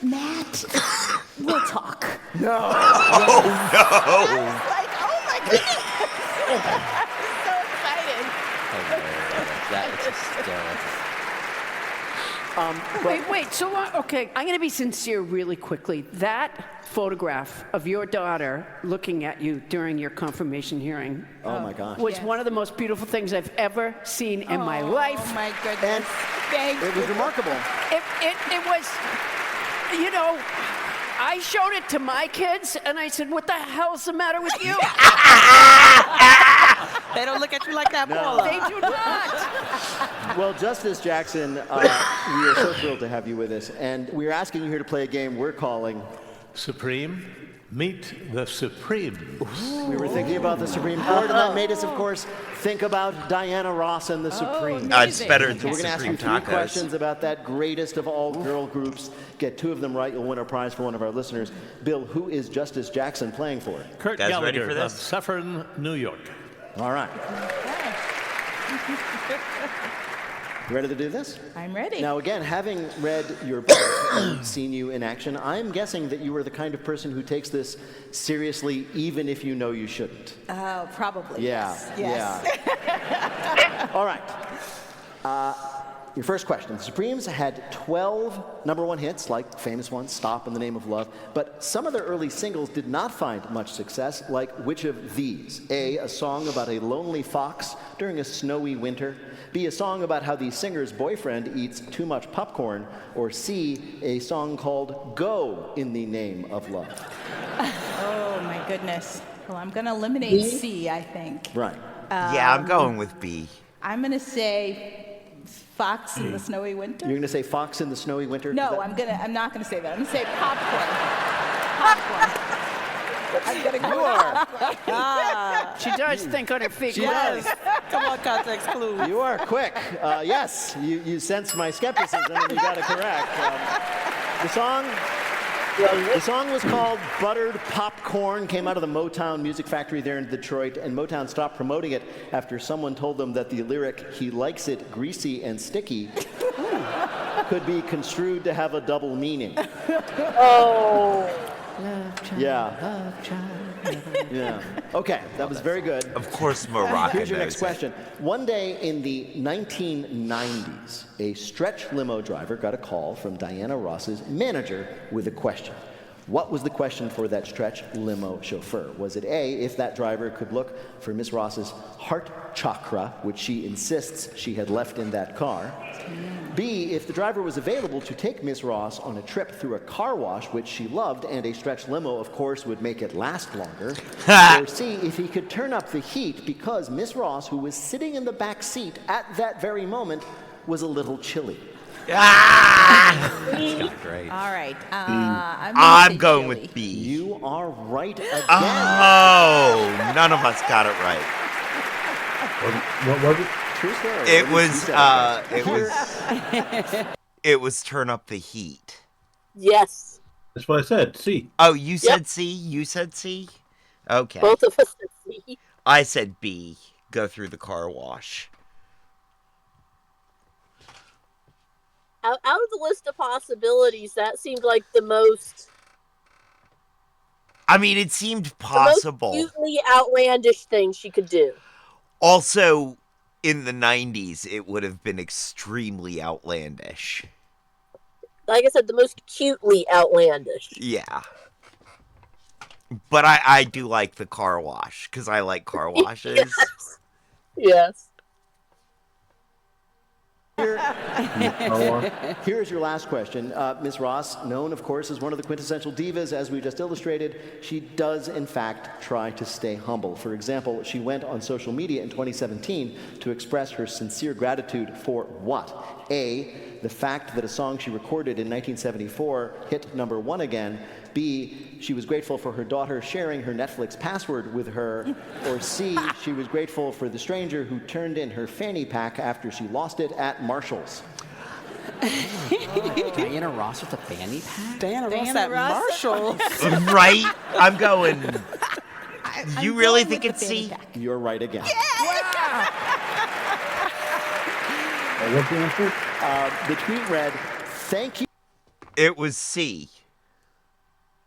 Matt, we'll talk. No. Oh, no. I was like, oh, my goodness. So excited. That is hysterical. Wait, so long. Okay, I'm going to be sincere really quickly. That photograph of your daughter looking at you during your confirmation hearing Oh my gosh. was one of the most beautiful things I've ever seen in my life. Oh, my goodness. Thank you. It was remarkable. It was, you know, I showed it to my kids, and I said, "What the hell's the matter with you?" They don't look at you like that, Paula. They do not. Well, Justice Jackson, we are so thrilled to have you with us, and we are asking you here to play a game we're calling Supreme. Meet the Supreme. We were thinking about the Supreme Court, and that made us, of course, think about Diana Ross and the Supreme. It's better than So we're going to ask you Supreme three tacos. questions about that greatest of all girl groups. Get 2 of them right, you'll win a prize for one of our listeners. Bill, who is Justice Jackson playing for? Kurt Guys ready Gallagher for of this? Suffern, New York. All right. You ready to do this? I'm ready. Now, again, having read your book and seen you in action, I'm guessing that you are the kind of person who takes this seriously, even if you know you shouldn't. Oh, probably. Yeah. Yes. Yeah. All right. Your first question. The Supremes had 12 #1 hits, like famous ones, Stop and The Name of Love, but some of their early singles did not find much success, like which of these? A, a song about a lonely fox during a snowy winter. B, a song about how the singer's boyfriend eats too much popcorn. Or C, a song called Go in the Name of Love. Oh, my goodness. Well, I'm going to eliminate B? C, I think. Right. Yeah, I'm going with B. I'm going to say Fox in the Snowy Winter. You're going to say Fox in the Snowy Winter? No, I'm not going to say that. I'm going to say popcorn. Popcorn. I'm going to go. She does think on her feet. She does. Come on, context clue. You are quick. Yes, you sense my skepticism and you got it correct. The song was called Buttered Popcorn, came out of the Motown Music Factory there in Detroit, and Motown stopped promoting it after someone told them that the lyric, "He likes it greasy and sticky," could be construed to have a double meaning. Oh. Yeah. Yeah. Okay, that was very good. Of course, Morocco Here's your knows next it. question. One day in the 1990s, a stretch limo driver got a call from Diana Ross's manager with a question. What was the question for that stretch limo chauffeur? Was it A, if that driver could look for Miss Ross's heart chakra, which she insists she had left in that car? B, if the driver was available to take Miss Ross on a trip through a car wash, which she loved, and a stretch limo, of course, would make it last longer. Or C, if he could turn up the heat because Miss Ross, who was sitting in the back seat at that very moment, was a little chilly. Great. All right. I'm going with B. You are right again. Oh, none of us got it right. What was it? True story. It was turn up the heat. Yes. That's what I said. C. Oh, you said C? You said C? Okay. Both of us said C. I said B. Go through the car wash. Out of the list of possibilities, that seemed like the most I mean, it seemed possible. the most cutely outlandish thing she could do. Also, in the 90s, it would have been extremely outlandish. Like I said, the most cutely outlandish. Yeah. But I do like the car wash, because I like car washes. Yes. Here's your last question. Ms. Ross, known, of course, as one of the quintessential divas, as we just illustrated, she does, in fact, try to stay humble. For example, she went on social media in 2017 to express her sincere gratitude for what? A, the fact that a song she recorded in 1974 hit #1 again. B, she was grateful for her daughter sharing her Netflix password with her. Or C, she was grateful for the stranger who turned in her fanny pack after she lost it at Marshall's. Diana Ross with a fanny pack? Diana Ross Diana at Ross? Marshall. Right? I'm going... You really think it's C? You're right again. What's the answer? The tweet read, "Thank you." It was C.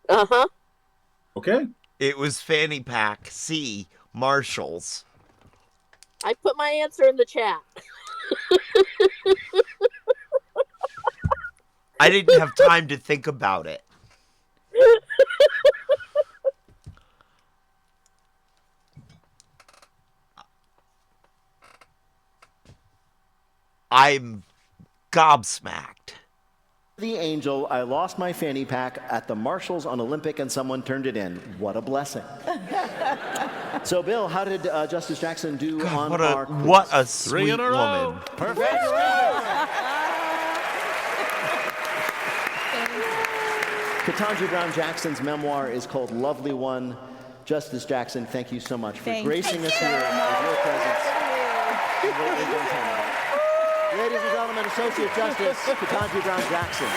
Uh-huh. Okay. It was fanny pack. C. Marshalls. I put my answer in the chat. I didn't have time to think about it. I'm gobsmacked. The angel, I lost my fanny pack at the Marshalls on Olympic and someone turned it in. What a blessing. So, Bill, how did Justice Jackson do on our quiz? What a sweet 3 in a row. woman. Perfect. Ketanji Brown Jackson's memoir is called Lovely One. Justice Jackson, thank you so much for gracing us here with your presence. Ladies and gentlemen, Associate Justice Ketanji Brown Jackson.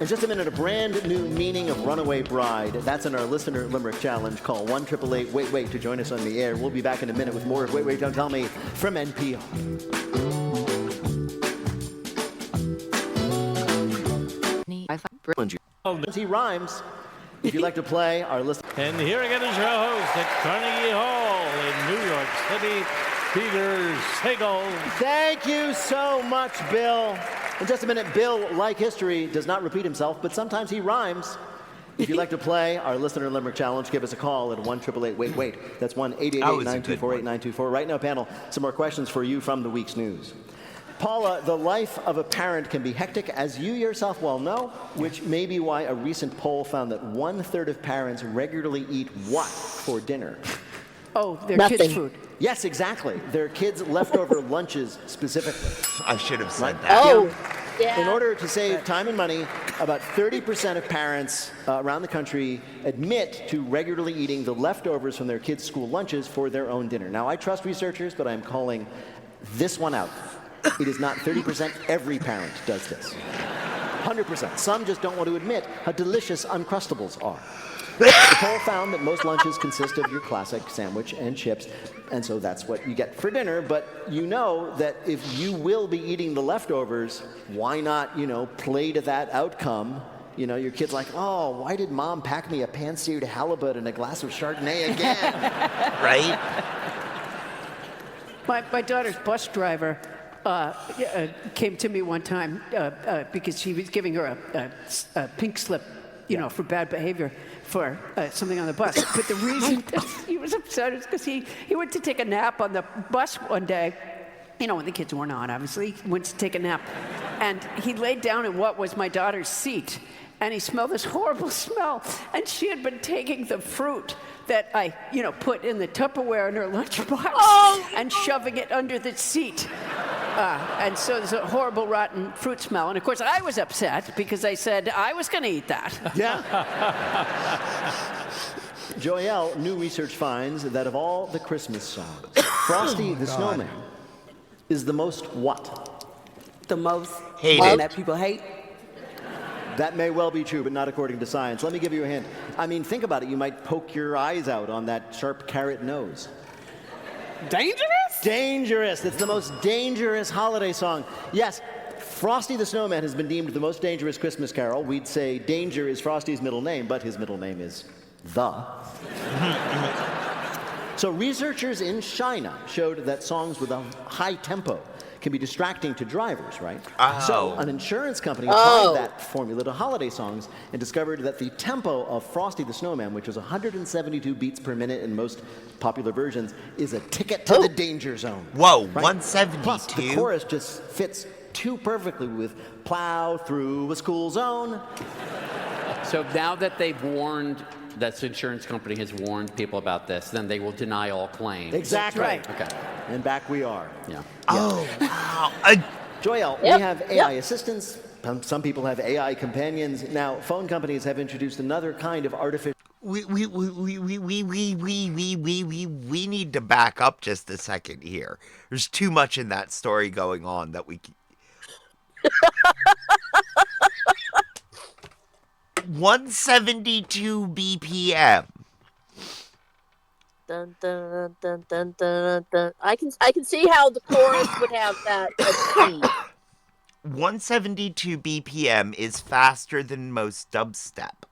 In just a minute, a brand new meaning of runaway bride. That's in our listener limerick challenge. Call 1-888-WAIT-WAIT to join us on the air. We'll be back in a minute with more of Wait, Wait, Don't Tell Me from NPR. He rhymes. If you'd like to play, our listener. And here again is your host at Carnegie Hall in New York City, Peter Sagal. Thank you so much, Bill. In just a minute, Bill, like history, does not repeat himself, but sometimes he rhymes. If you'd like to play our listener limerick challenge, give us a call at 1-888-WAIT-WAIT. That's 1-888-924-8924. Right now, panel, some more questions for you from the week's news. Paula, the life of a parent can be hectic, as you yourself well know, which may be why a recent poll found that 1/3 of parents regularly eat what for dinner? Oh, their Nothing. kids' food. Yes, exactly. Their kids' leftover lunches specifically. I should have said that. Oh, yeah. In order to save time and money, about 30% of parents around the country admit to regularly eating the leftovers from their kids' school lunches for their own dinner. Now, I trust researchers, but I'm calling this one out. It is not 30%. Every parent does this. 100%. Some just don't want to admit how delicious Uncrustables are. The poll found that most lunches consist of your classic sandwich and chips, and so that's what you get for dinner. But you know that if you will be eating the leftovers, why not, play to that outcome? Your kid's like, oh, why did Mom pack me a pan-seared halibut and a glass of Chardonnay again? Right? My daughter's bus driver came to me one time because she was giving her a pink slip, for bad behavior for something on the bus. But the reason that he was upset is because he went to take a nap on the bus one day. When the kids weren't on, obviously. He went to take a nap. And he laid down in what was my daughter's seat. And he smelled this horrible smell. And she had been taking the fruit that I, put in the Tupperware in her lunchbox and shoving it under the seat. And so there's a horrible, rotten fruit smell. And of course, I was upset because I said I was going to eat that. Yeah. Joelle, new research finds that of all the Christmas songs, Frosty the Snowman is the most what? The most Hated. that people hate. That may well be true, but not according to science. Let me give you a hint. I mean, think about it. You might poke your eyes out on that sharp carrot nose. Dangerous? Dangerous. It's the most dangerous holiday song. Yes, Frosty the Snowman has been deemed the most dangerous Christmas carol. We'd say Danger is Frosty's middle name, but his middle name is The. So researchers in China showed that songs with a high tempo can be distracting to drivers, right? Oh. So an insurance company applied that formula to holiday songs and discovered that the tempo of Frosty the Snowman, which is 172 beats per minute in most popular versions, is a ticket to the danger zone. Whoa, right? 172? Plus, the chorus just fits too perfectly with plow through a school zone. So now that they've warned, that insurance company has warned people about this, then they will deny all claims. Exactly. Right. Okay. And back we are. Yeah. Oh, wow. Joelle, we have AI assistants. Some people have AI companions. Now, phone companies have introduced another kind of artificial. We need to back up just a second here. There's too much in that story going on that we. 172 BPM. Dun, dun, dun, dun, dun, dun. I can see how the chorus would have that speed. 172 BPM is faster than most dubstep.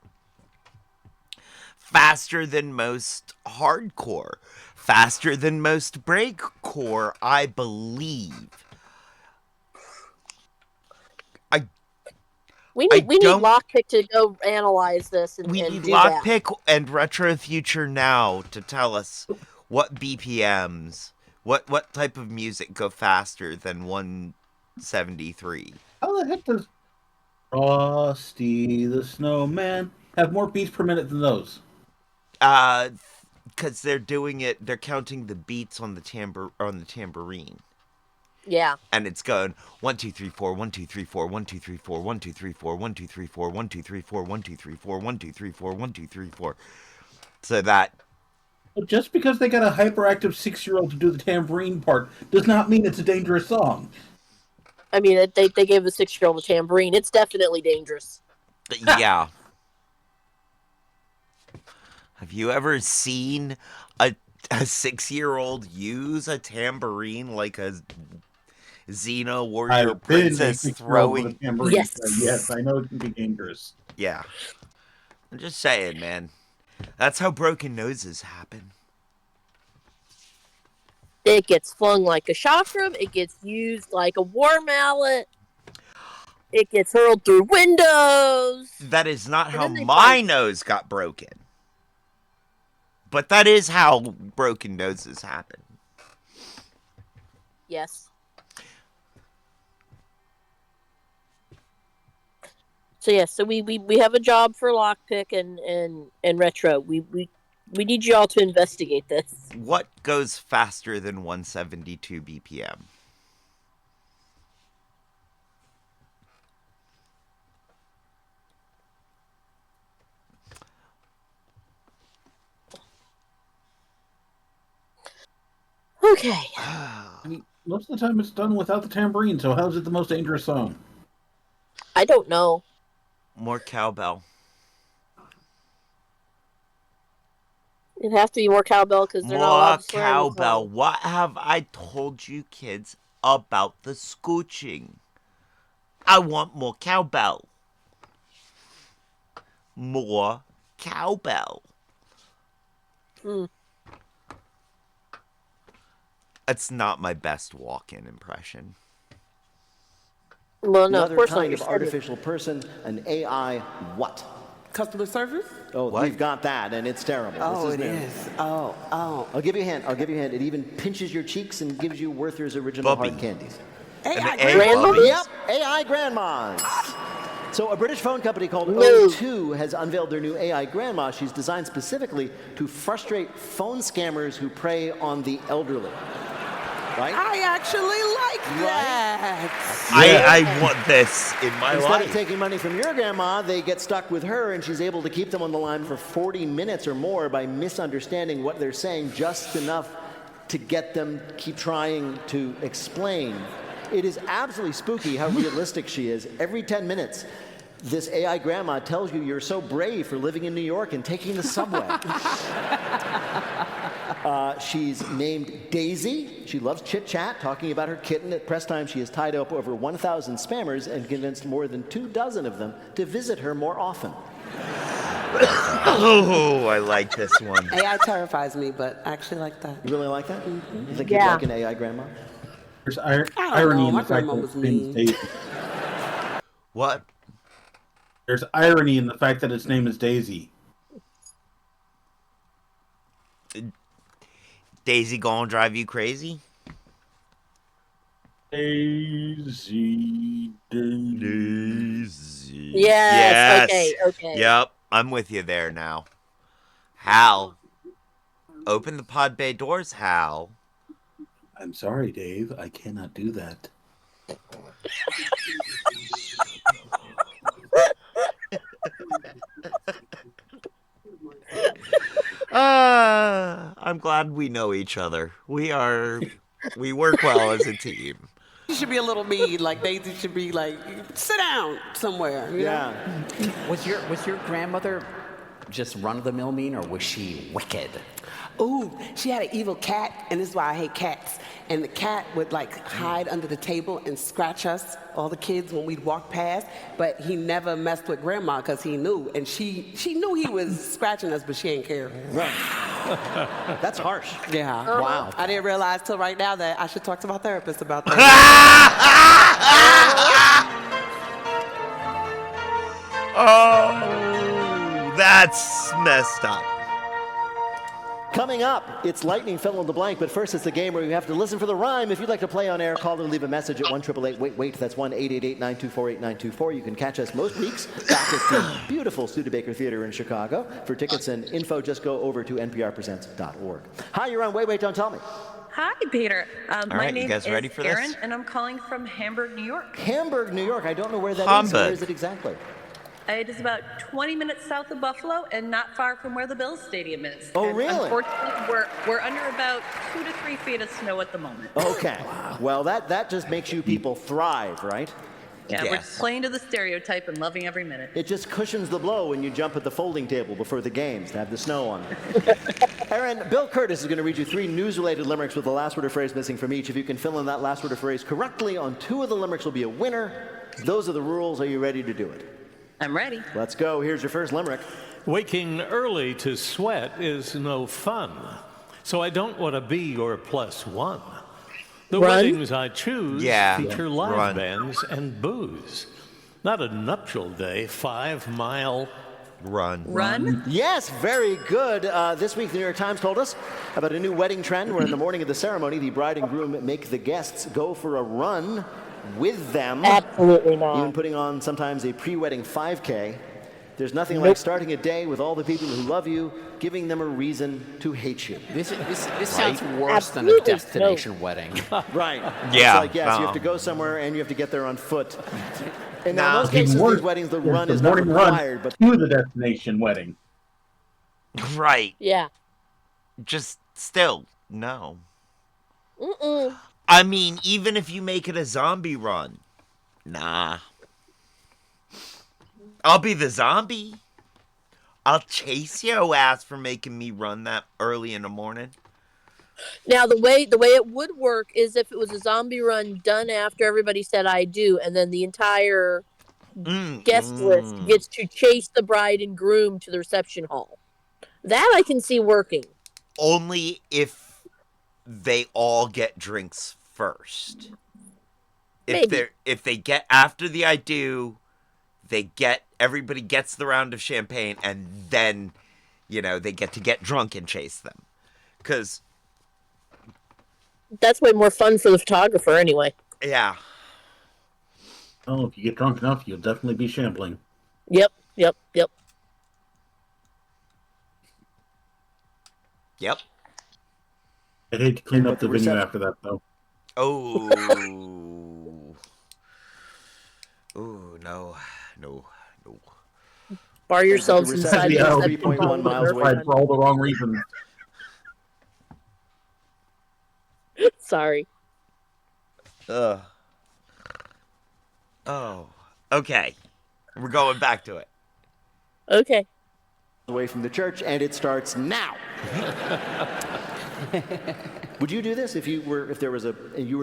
Faster than most hardcore. Faster than most breakcore, I believe. We need Lockpick to go analyze this and we and need do that. Lockpick and Retro Future Now to tell us What BPMs? What type of music go faster than 173? How the heck does Frosty the Snowman have more beats per minute than those? Because they're doing it. They're counting the beats on the tambourine. Yeah. And it's going 1 2 3 4 1 2 3 4 1 2 3 4 1 2 3 4 1 2 3 4 1 2 3 4 1 2 3 4 1 2 3 4 1 2 3 4. So that. But just because they got a hyperactive 6-year-old to do the tambourine part does not mean it's a dangerous song. I mean, they gave the 6-year-old a tambourine. It's definitely dangerous. Yeah. Have you ever seen a 6-year-old use a tambourine like a Xena warrior princess throwing? Yes. Yes, I know it can be dangerous. Yeah. I'm just saying, man. That's how broken noses happen. It gets flung like a chakram. It gets used like a war mallet. It gets hurled through windows. That is not how my nose got broken. But that is how broken noses happen. Yes. So we have a job for Lockpick and Retro. We need you all to investigate this. What goes faster than 172 BPM? Okay. I mean, most of the time it's done without the tambourine, so how's it the most dangerous song? I don't know. More cowbell. It'd have to be more cowbell because they're not allowed More to swear in the cowbell. song. What have I told you kids about the scooching? I want more cowbell. More cowbell. It's not my best walk-in impression. Well, no, Another of course kind not. of artificial person, an AI what? Customer service? Oh, we've got that, and it's terrible. Oh, this it new. is. Oh. I'll give you a hint. It even pinches your cheeks and gives you Werther's original hard candies. AI grandmas? Yep, AI grandmas. So a British phone company called O2 has unveiled their new AI grandma. She's designed specifically to frustrate phone scammers who prey on the elderly. Right? I actually like that. I want this in my Instead life. of taking money from your grandma, they get stuck with her, and she's able to keep them on the line for 40 minutes or more by misunderstanding what they're saying just enough to get them keep trying to explain. It is absolutely spooky how realistic she is. Every 10 minutes, this AI grandma tells you you're so brave for living in New York and taking the subway. She's named Daisy. She loves chit-chat, talking about her kitten. At press time, she has tied up over 1,000 spammers and convinced more than 24 of them to visit her more often. Oh, I like this one. AI terrifies me, but I actually like that. You really like that? You think you'd like an AI grandma? There's irony in the fact that its name is Daisy. What? There's irony in the fact that its name is Daisy. Daisy gonna drive you crazy? Daisy. Yes. Okay. Yep, I'm with you there now. Hal, open the pod bay doors, Hal. I'm sorry, Dave. I cannot do that. I'm glad we know each other. We work well as a team. You should be a little mean. Like Daisy should be like, sit down somewhere. You know? Was your grandmother just run-of-the-mill mean, or was she wicked? Ooh, she had an evil cat, and this is why I hate cats. And the cat would like hide under the table and scratch us, all the kids, when we'd walk past. But he never messed with grandma because he knew, and she knew he was scratching us, but she didn't care. Right. That's harsh. Yeah. Wow. I didn't realize till right now that I should talk to my therapist about that. Oh, that's messed up. Coming up, it's lightning fill in the blank, but first it's the game where you have to listen for the rhyme. If you'd like to play on air, call and leave a message at 1-888-WAIT-WAIT. That's 1-888-924-8924. You can catch us most weeks back at the beautiful Studebaker Theater in Chicago. For tickets and info, just go over to nprpresents.org. Hi, you're on Wait, Wait, Don't Tell Me. Hi, Peter. My right, name you guys is ready for Erin, this? and I'm calling from Hamburg, New York. Hamburg, New York. I don't know where that is. Hamburg. Where is it exactly? It is about 20 minutes south of Buffalo and not far from where the Bills Stadium is. Oh, And really? Unfortunately, we're under about 2 to 3 feet of snow at the moment. Okay. Well, that just makes you people thrive, right? Yeah, we're playing to the stereotype and loving every minute. It just cushions the blow when you jump at the folding table before the games to have the snow on it. Aaron, Bill Curtis is going to read you 3 news-related limericks with the last word or phrase missing from each. If you can fill in that last word or phrase correctly on 2 of the limericks, will be a winner. Those are the rules. Are you ready to do it? I'm ready. Let's go. Here's your first limerick. Waking early to sweat is no fun, so I don't want to be your +1. The weddings I choose feature live bands and booze. Not a nuptial day, 5-mile Run? Yes, very good. This week, the New York Times told us about a new wedding trend where in the morning of the ceremony, the bride and groom make the guests go for a run with them. Absolutely not. Even putting on sometimes a pre-wedding 5K. There's nothing like starting a day with all the people who love you, giving them a reason to hate you. This sounds worse than a destination wedding. Right. Yeah. It's like, yes, you have to go somewhere and you have to get there on foot. And now, in most cases, these weddings, the run is not required. But to the destination wedding. Right. Yeah. Just still, no. Mm-mm. I mean, even if you make it a zombie run, nah. I'll be the zombie. I'll chase your ass for making me run that early in the morning. Now the way it would work is if it was a zombie run done after everybody said I do, and then the entire guest list gets to chase the bride and groom to the reception hall. That I can see working. Only if they all get drinks first. If they get after the I do, everybody gets the round of champagne, and then, they get to get drunk and chase them. Because that's way more fun for the photographer anyway. Yeah. Oh, if you get drunk enough, you'll definitely be shambling. Yep. Yep. I hate to clean up the venue after that, though. Oh. Ooh, no. Bar yourselves inside the 3.1 miles away. For all the wrong reasons. Sorry. Oh. Okay. We're going back to it. Okay. Away from the church, and it starts now. Would you do this if you were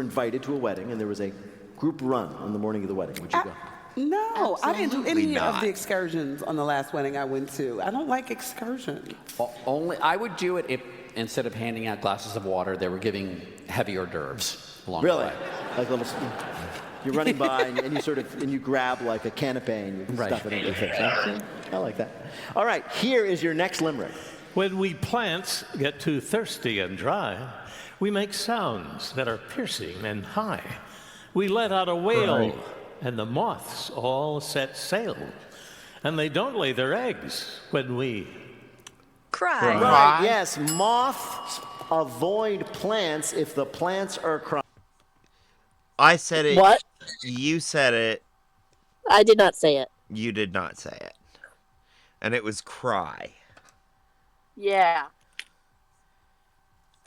invited to a wedding and there was a group run on the morning of the wedding? Would you go? No, I didn't do any not. of the excursions on the last wedding I went to. I don't like excursions. I would do it if instead of handing out glasses of water, they were giving heavy hors d'oeuvres along the way. Like little. You're running by and you grab like a canapé and you stuff it into your face. Huh? I like that. All right, here is your next limerick. When we plants get too thirsty and dry, we make sounds that are piercing and high. We let out a wail, and the moths all set sail. And they don't lay their eggs when we cry. Right, yes, moths avoid plants if the plants are crying. I said it. What? You said it. I did not say it. You did not say it. And it was cry. Yeah.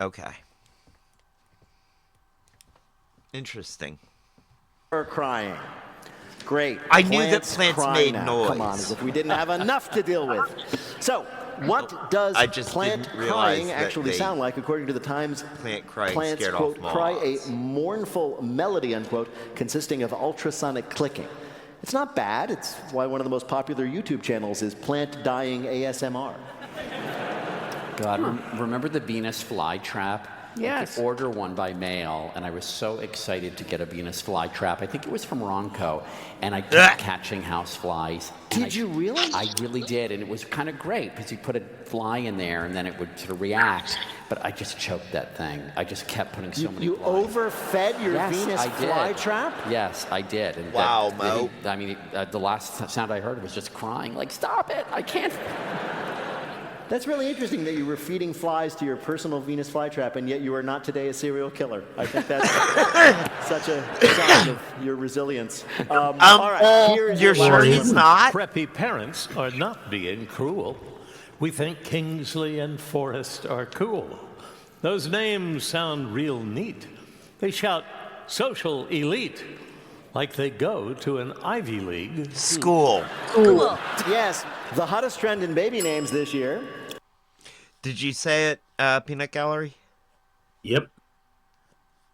Okay. Interesting. Are crying. Great. I knew that plants cry made now. noise. Come on, as if we didn't have enough to deal with. So, what does plant crying actually sound like, according to the Times? Plant crying plants, scared quote, off cry a moths. mournful melody, unquote, consisting of ultrasonic clicking. It's not bad. It's why one of the most popular YouTube channels is Plant Dying ASMR. God, remember the Venus flytrap? Yes. I could order one by mail, and I was so excited to get a Venus flytrap. I think it was from Ronco, and I kept catching house flies. Did you really? I really did, and it was kind of great because you put a fly in there, and then it would sort of react. But I just choked that thing. I just kept putting so many. You overfed your Venus flytrap? Yes, I did. And wow, Mo. The last sound I heard was just crying, like, stop it, I can't. That's really interesting that you were feeding flies to your personal Venus flytrap, and yet you are not today a serial killer. I think that's such a sign of your resilience. All right, here's you're sure he's not? Preppy parents are not being cruel. We think Kingsley and Forrest are cool. Those names sound real neat. They shout social elite like they go to an Ivy League school. Cool. Yes, the hottest trend in baby names this year. Did you say it, Peanut Gallery? Yep.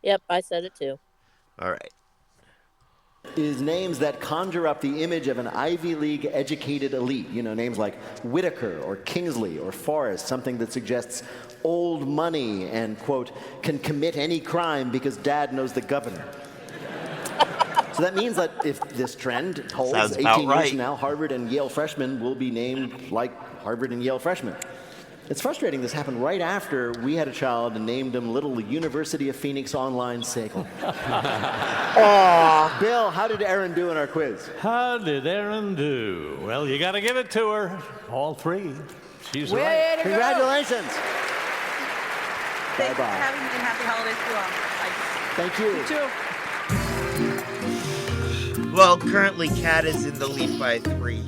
Yep, I said it too. All right. Is names that conjure up the image of an Ivy League educated elite. You know, names like Whitaker or Kingsley or Forrest, something that suggests old money and, quote, can commit any crime because dad knows the governor. So that means that if this trend holds, 18 years from now, Harvard and Yale freshmen will be named like Harvard and Yale freshmen. It's frustrating this happened right after we had a child and named him Little University of Phoenix Online Segal. Aw. Bill, how did Erin do in our quiz? How did Erin do? Well, you got to give it to her. All three. She's right. Congratulations. Thanks for Bye-bye. having me and happy holidays to all. Thank you. You too. Well, currently Kat is in the lead by 3.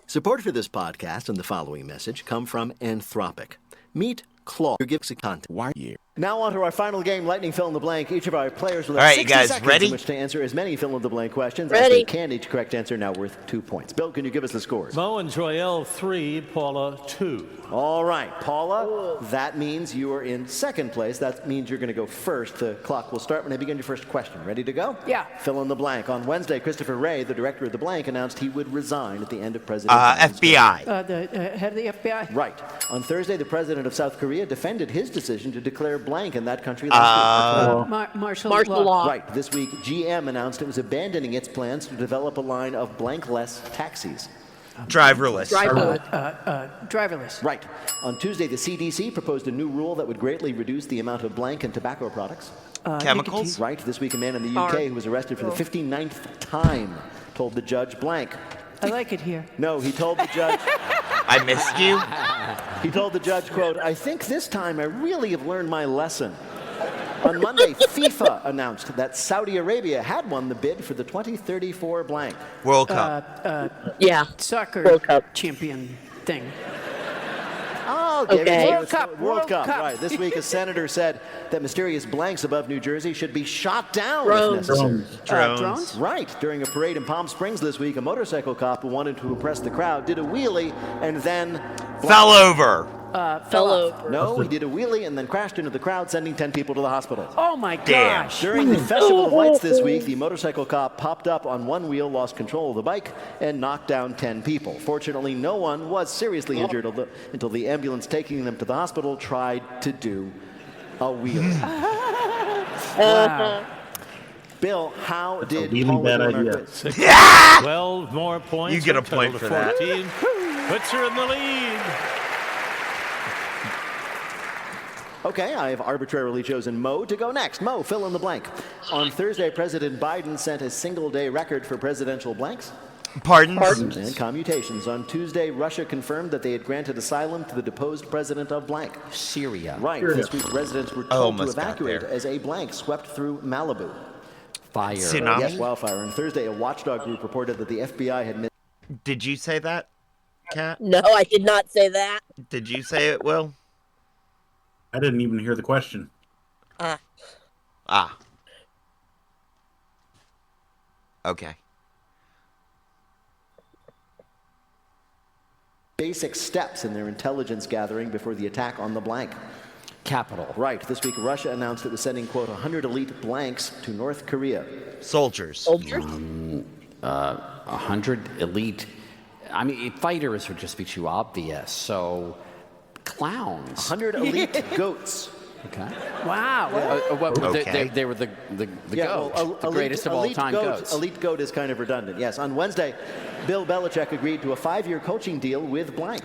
Support for this podcast and the following message come from Anthropic. Meet Claude, who gives a content. Why you? Now on to our final game, Lightning Fill in the Blank. Each of our players will All have right, 60 you guys seconds ready? in which to answer as many fill in the blank questions as Ready. they can. Each correct answer now worth 2 points. Bill, can you give us the scores? Mo and Joelle 3, Paula 2. All right, Paula, that means you are in second place. That means you're going to go first. The clock will start when I begin your first question. Ready to go? Yeah. Fill in the blank. On Wednesday, Christopher Wray, the director of the blank, announced he would resign at the end of President Biden's FBI. The head of the FBI. Right. On Thursday, the president of South Korea defended his decision to declare blank in that country last week. Martial law. Right. This week, GM announced it was abandoning its plans to develop a line of blank-less taxis. Driverless. Driverless. Right. On Tuesday, the CDC proposed a new rule that would greatly reduce the amount of blank in tobacco products. Chemicals? Right. This week, a man in the UK who was arrested for the 59th time told the judge blank. I like it here. No, he told the judge... I missed you. He told the judge, quote, I think this time I really have learned my lesson. On Monday, FIFA announced that Saudi Arabia had won the bid for the 2034 blank. World Cup. Yeah. Soccer World Cup. champion thing. Oh, Okay. World Cup. World Cup. Right. This week, a senator said that mysterious blanks above New Jersey should be shot down Drones. if necessary. Drones? Right. During a parade in Palm Springs this week, a motorcycle cop who wanted to impress the crowd did a wheelie and then... Fell over. Fell over. No, he did a wheelie and then crashed into the crowd, sending 10 people to the hospital. Oh my Damn. gosh. During the Festival of Lights this week, the motorcycle cop popped up on one wheel, lost control of the bike, and knocked down 10 people. Fortunately, no one was seriously injured until the ambulance taking them to the hospital tried to do a wheelie. Wow. Bill, how did really Paula bad do in our idea. quiz? 12 more points. You get a total point to for that. 14. Puts her in the lead. Okay, I have arbitrarily chosen Mo to go next. Mo, fill in the blank. On Thursday, President Biden set a single-day record for presidential blanks. Pardons? And commutations. On Tuesday, Russia confirmed that they had granted asylum to the deposed president of blank. Syria. Right. This week, residents were told to evacuate as a blank swept through Malibu. Fire. Tsunami? Yes, wildfire. On Thursday, a watchdog group reported that the FBI had... Did you say that, Kat? No, I did not say that. Did you say it, Will? I didn't even hear the question. Okay. Basic steps in their intelligence gathering before the attack on the blank. Capital. Right. This week, Russia announced it was sending, quote, 100 elite blanks to North Korea. Soldiers. 100 elite. I mean, fighters would just be too obvious. So, clowns. 100 elite goats. Okay. Wow. They were the goat, the greatest of all time goats. Elite goat is kind of redundant. Yes. On Wednesday, Bill Belichick agreed to a 5-year coaching deal with blank.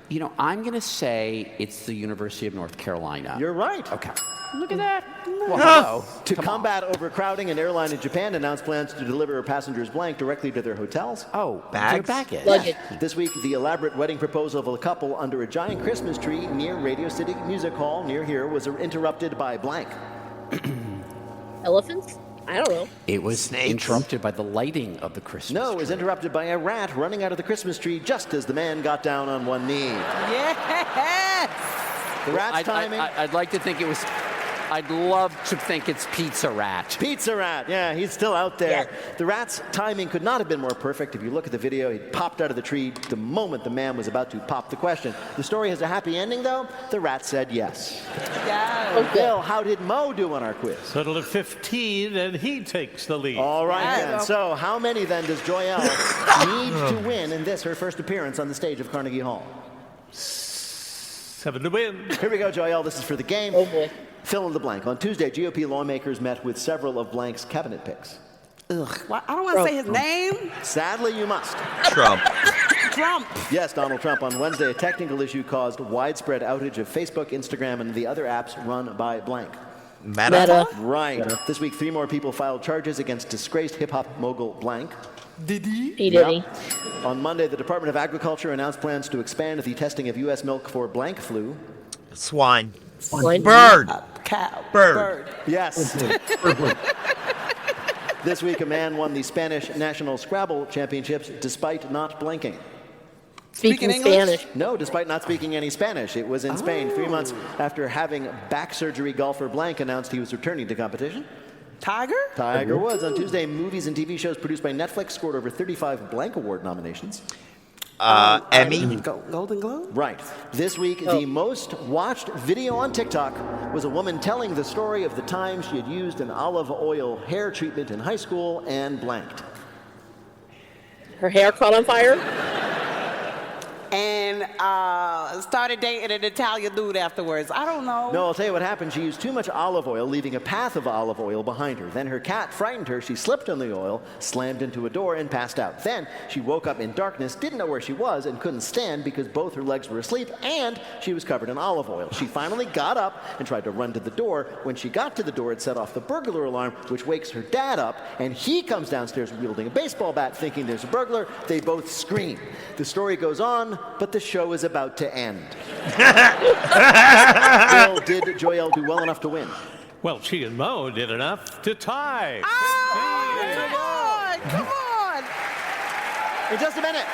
You know, I'm going to say it's the University of North Carolina. You're right. Okay. Look at that. Well, hello. To combat overcrowding, an airline in Japan announced plans to deliver passengers blank directly to their hotels. Oh, bags? Their baggage. Luggage. This week, the elaborate wedding proposal of a couple under a giant Christmas tree near Radio City Music Hall near here was interrupted by blank. Elephants? I don't know. It was Snakes. interrupted by the lighting of the Christmas No, it was tree. interrupted by a rat running out of the Christmas tree just as the man got down on one knee. Yes! The rat's timing. I'd like to think it was. I'd love to think it's Pizza Rat. Pizza Rat, yeah, he's still out there. The rat's timing could not have been more perfect. If you look at the video, he popped out of the tree the moment the man was about to pop the question. The story has a happy ending, though. The rat said yes. Yes. Bill, how did Mo do on our quiz? Settled at 15, and he takes the lead. All right, Yeah. then. So how many, then, does Joyelle need to win in this, her first appearance on the stage of Carnegie Hall? 7 to win. Here we go, Joyelle. This is for the game. Oh, boy. Fill in the blank. On Tuesday, GOP lawmakers met with several of blank's cabinet picks. Ugh. Well, I don't want to say his name. Sadly, you must. Trump. Trump. Yes, Donald Trump. On Wednesday, a technical issue caused widespread outage of Facebook, Instagram, and the other apps run by blank. Meta. Right. This week, 3 more people filed charges against disgraced hip-hop mogul blank. P. Diddy. On Monday, the Department of Agriculture announced plans to expand the testing of U.S. milk for blank flu. Swine. Swine. Bird. Cow. Bird. Yes. This week, a man won the Spanish National Scrabble Championships despite not blinking. Speaking English? Spanish. No, despite not speaking any Spanish. It was in Spain 3 months after having back surgery. Golfer blank announced he was returning to competition. Tiger? Tiger Woods. On Tuesday, movies and TV shows produced by Netflix scored over 35 blank award nominations. Emmy. Golden Globe? Right. This week, the most watched video on TikTok was a woman telling the story of the time she had used an olive oil hair treatment in high school and blanked. Her hair caught on fire. And started dating an Italian dude afterwards. I don't know. No, I'll tell you what happened. She used too much olive oil, leaving a path of olive oil behind her. Then her cat frightened her. She slipped on the oil, slammed into a door, and passed out. Then she woke up in darkness, didn't know where she was, and couldn't stand because both her legs were asleep, and she was covered in olive oil. She finally got up and tried to run to the door. When she got to the door, it set off the burglar alarm, which wakes her dad up, and he comes downstairs wielding a baseball bat, thinking there's a burglar. They both scream. The story goes on, but the show is about to end. Bill, did Joyelle do well enough to win? Well, she and Mo did enough to tie. Come on. In just a minute,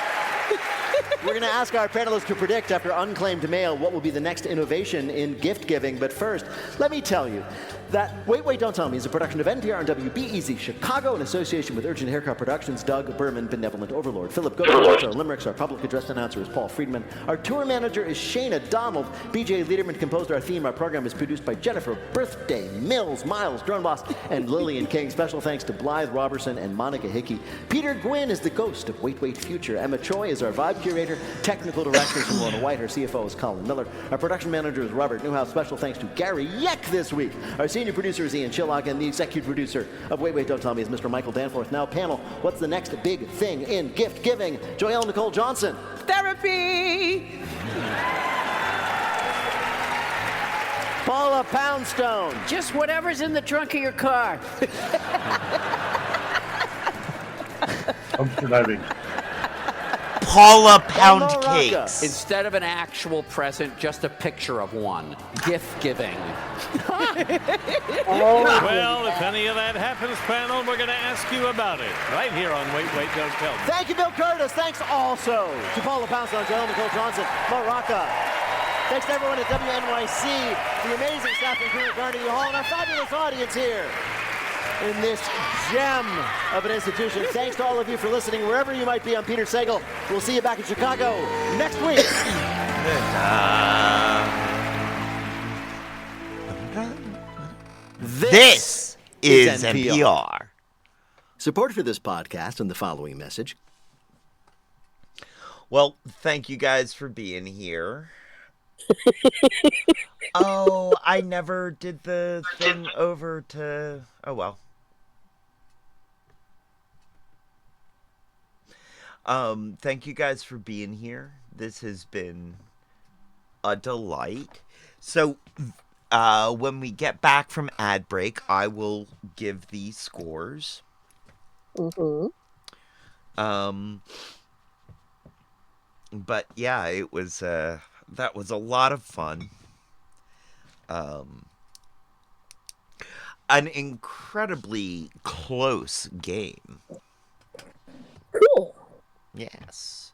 we're going to ask our panelists to predict, after unclaimed mail, what will be the next innovation in gift giving. But first, let me tell you that Wait, Wait, Don't Tell Me is a production of NPR and WBEZ Chicago in association with Urgent Haircut Productions. Doug Berman, Benevolent Overlord. Philip Goodman, our limericks. Our public address announcer is Paul Friedman. Our tour manager is Shayna Donald. BJ Liederman composed our theme. Our program is produced by Jennifer Birthday Mills, Miles Drone Boss, and Lillian King. Special thanks to Blythe Robertson and Monica Hickey. Peter Gwynn is the ghost of Wait, Wait, Future. Emma Choi is our vibe curator. Technical director is Lorna White. Our CFO is Colin Miller. Our production manager is Robert Newhouse. Special thanks to Gary Yeck this week. Our senior producer is Ian Chillag, and the executive producer of Wait, Wait, Don't Tell Me is Mr. Michael Danforth. Now, panel, what's the next big thing in gift giving? Joyelle Nicole Johnson. Therapy. Paula Poundstone. Just whatever's in the trunk of your car. Dumpster diving. Paula Pound Cakes. Instead of an actual present, just a picture of one. Gift giving. Well, if any of that happens, panel, we're going to ask you about it right here on Wait, Wait, Don't Tell Me. Thank you, Bill Curtis. Thanks also to Paula Poundstone, Joelle Nicole Johnson, Moraka. Thanks to everyone at WNYC, the amazing staff and crew at Carnegie Hall, and our fabulous audience here in this gem of an institution. Thanks to all of you for listening, wherever you might be. I'm Peter Sagal. We'll see you back in Chicago next week. This is NPR. Support for this podcast and the following message. Well, thank you guys for being here. Oh, I never did the thing over to... Oh, well. Thank you guys for being here. This has been a delight. So, when we get back from ad break, I will give the scores. But yeah, it was, that was a lot of fun. An incredibly close game. Cool. Yes.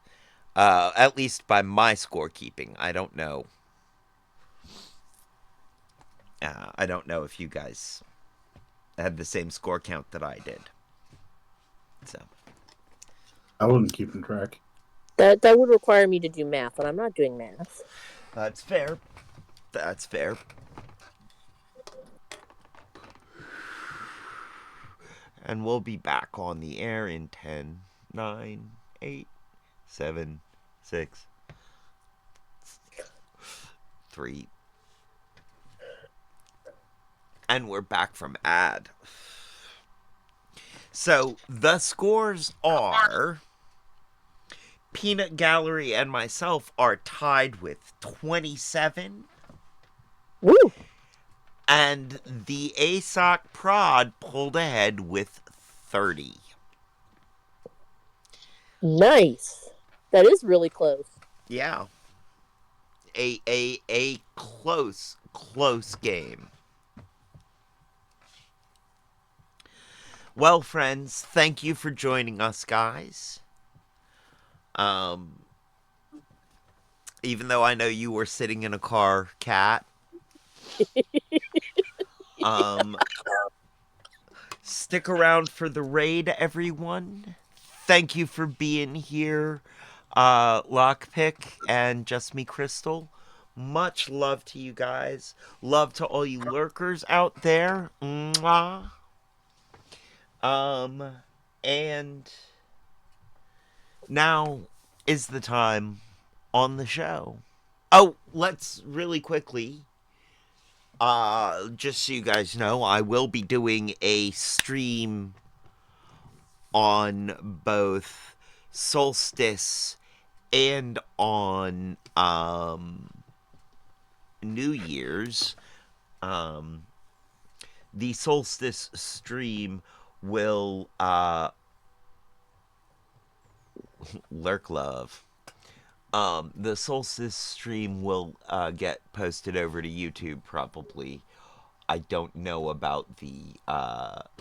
At least by my scorekeeping. I don't know. I don't know if you guys had the same score count that I did. So. I wasn't keeping track. That would require me to do math, and I'm not doing math. That's fair. That's fair. And we'll be back on the air in 10, 9, 8, 7, 6, 3. And we're back from ad. So, the scores are... Peanut Gallery and myself are tied with 27. Woo! And the ASOC Prod pulled ahead with 30. Nice. That is really close. Yeah. A close game. Well, friends, thank you for joining us, guys. Even though I know you were sitting in a car, Kat. Stick around for the raid, everyone. Thank you for being here, Lockpick and Just Me Crystal. Much love to you guys. Love to all you lurkers out there. Mwah. And now is the time on the show. Oh, let's really quickly, just so you guys know, I will be doing a stream on both Solstice and on, New Year's. The Solstice stream will, Lurk Love. The Solstice stream will get posted over to YouTube probably. I don't know about the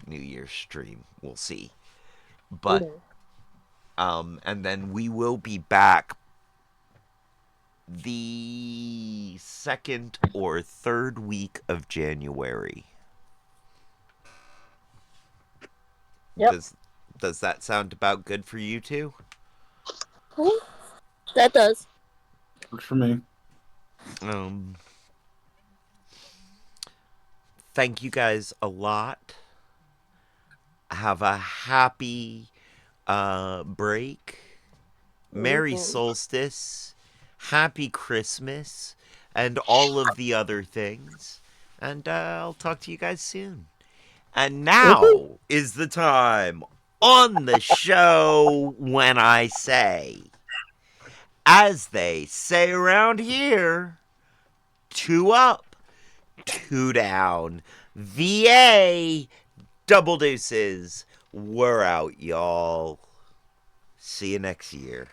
New Year's stream. We'll see. But and then we will be back the 2nd or 3rd week of January. Yep. Does that sound about good for you two? That does. Works for me. Thank you guys a lot. Have a happy break. Merry Solstice. Happy Christmas. And all of the other things. And I'll talk to you guys soon. And now is the time on the show when I say, as they say around here, 2 up, 2 down. VA, double deuces. We're out, y'all. See you next year.